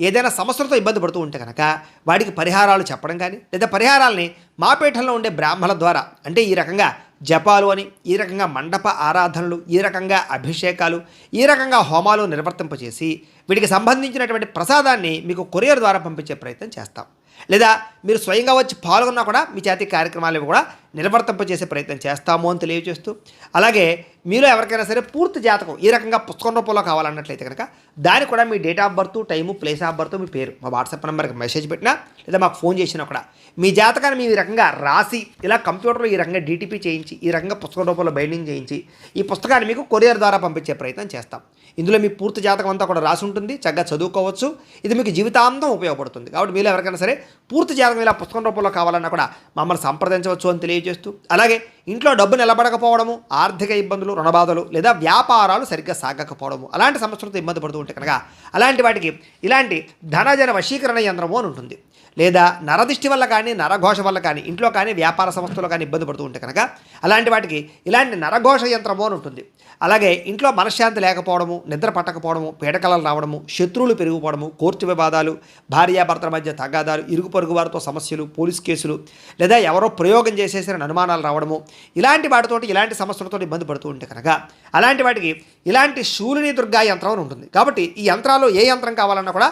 ఏదైనా సమస్యలతో ఇబ్బంది పడుతూ ఉంటే కనుక వాడికి పరిహారాలు చెప్పడం కానీ లేదా పరిహారాలని మా పీఠంలో ఉండే బ్రాహ్మణుల ద్వారా, అంటే ఈ రకంగా జపాలు అని, ఈ రకంగా మండప ఆరాధనలు, ఈ రకంగా అభిషేకాలు, ఈ రకంగా హోమాలు నిర్వర్తింపచేసి వీటికి సంబంధించినటువంటి ప్రసాదాన్ని మీకు కొరియర్ ద్వారా పంపించే ప్రయత్నం చేస్తాం. లేదా మీరు స్వయంగా వచ్చి పాల్గొన్నా కూడా మీ చేతి కార్యక్రమాలు కూడా నిర్వర్తింపచేసే ప్రయత్నం చేస్తాము అని తెలియజేస్తూ, అలాగే మీలో ఎవరికైనా సరే పూర్తి జాతకం ఈ రకంగా పుస్తకం రూపంలో కావాలన్నట్లయితే కనుక దానికి కూడా మీ date of birth, time, place of birth, మీ పేరు మా వాట్సాప్ నెంబర్కి మెసేజ్ పెట్టినా లేదా మాకు ఫోన్ చేసినా కూడా మీ జాతకాన్ని మేము ఈ రకంగా రాసి ఇలా కంప్యూటర్లో ఈ రకంగా డీటీపీ చేయించి ఈ రకంగా పుస్తకం రూపంలో బైండింగ్ చేయించి ఈ పుస్తకాన్ని మీకు కొరియర్ ద్వారా పంపించే ప్రయత్నం చేస్తాం. ఇందులో మీ పూర్తి జాతకం అంతా కూడా రాసి ఉంటుంది, చక్కగా చదువుకోవచ్చు. ఇది మీకు జీవితాంతం ఉపయోగపడుతుంది. కాబట్టి మీలో ఎవరికైనా సరే పూర్తి జాతకం ఇలా పుస్తకం రూపంలో కావాలన్నా కూడా మమ్మల్ని సంప్రదించవచ్చు అని తెలియజేస్తూ, అలాగే ఇంట్లో డబ్బు నిలబడకపోవడము, ఆర్థిక ఇబ్బందులు, రుణబాధలు లేదా వ్యాపారాలు సరిగ్గా సాగకపోవడము, అలాంటి సమస్యలతో ఇబ్బంది పడుతూ ఉంటే కనుక అలాంటి వాటికి ఇలాంటి ధనజన వశీకరణ యంత్రము అని ఉంటుంది. లేదా నరదిష్టి వల్ల కానీ, నరఘోష వల్ల కానీ, ఇంట్లో కానీ, వ్యాపార సంస్థలో కానీ ఇబ్బంది పడుతూ ఉంటే కనుక అలాంటి వాటికి ఇలాంటి నరఘోష యంత్రము అని ఉంటుంది. అలాగే ఇంట్లో మనశ్శాంతి లేకపోవడము, నిద్ర పట్టకపోవడము, పీడకలలు రావడము, శత్రువులు పెరిగిపోవడము, కోర్టు వివాదాలు, భార్యాభర్తల మధ్య తగాదాలు, ఇరుగు పొరుగు వారితో సమస్యలు, పోలీస్ కేసులు, లేదా ఎవరో ప్రయోగం చేసేసిన అనుమానాలు రావడము, ఇలాంటి వాటితోటి ఇలాంటి సమస్యలతో ఇబ్బంది పడుతూ ఉంటే కనుక అలాంటి వాటికి ఇలాంటి శూలిని దుర్గా యంత్రం అని ఉంటుంది. కాబట్టి ఈ యంత్రాల్లో ఏ యంత్రం కావాలన్నా కూడా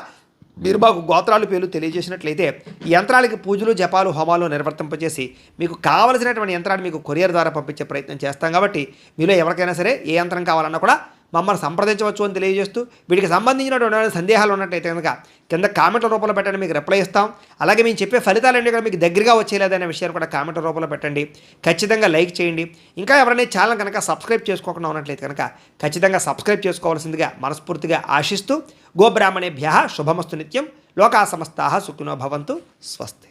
మీరు మాకు గోత్రాలు పేర్లు తెలియజేసినట్లయితే ఈ యంత్రాలకి పూజలు, జపాలు, హోమాలు నిర్వర్తింపజేసి మీకు కావలసినటువంటి యంత్రాన్ని మీకు కొరియర్ ద్వారా పంపించే ప్రయత్నం చేస్తాం. కాబట్టి మీలో ఎవరికైనా సరే ఏ యంత్రం కావాలన్నా కూడా మమ్మల్ని సంప్రదించవచ్చు అని తెలియజేస్తూ, వీటికి సంబంధించినటువంటి సందేహాలు ఉన్నట్టయితే కనుక కింద కామెంట్ల రూపంలో పెట్టండి, మీకు రిప్లై ఇస్తాం. అలాగే మేము చెప్పే ఫలితాలన్నీ కూడా మీకు దగ్గరగా వచ్చేలేదనే విషయాలు కూడా కామెంట్ల రూపంలో పెట్టండి. ఖచ్చితంగా లైక్ చేయండి. ఇంకా ఎవరైనా ఛానల్ కనుక సబ్స్క్రైబ్ చేసుకోకుండా ఉన్నట్లయితే కనుక ఖచ్చితంగా సబ్స్క్రైబ్ చేసుకోవాల్సిందిగా మనస్ఫూర్తిగా ఆశిస్తూ, గోబ్రాహ్మణేభ్యః శుభమస్తు నిత్యం. లోకా సమస్తాః సుఖినో భవంతు. స్వస్తి.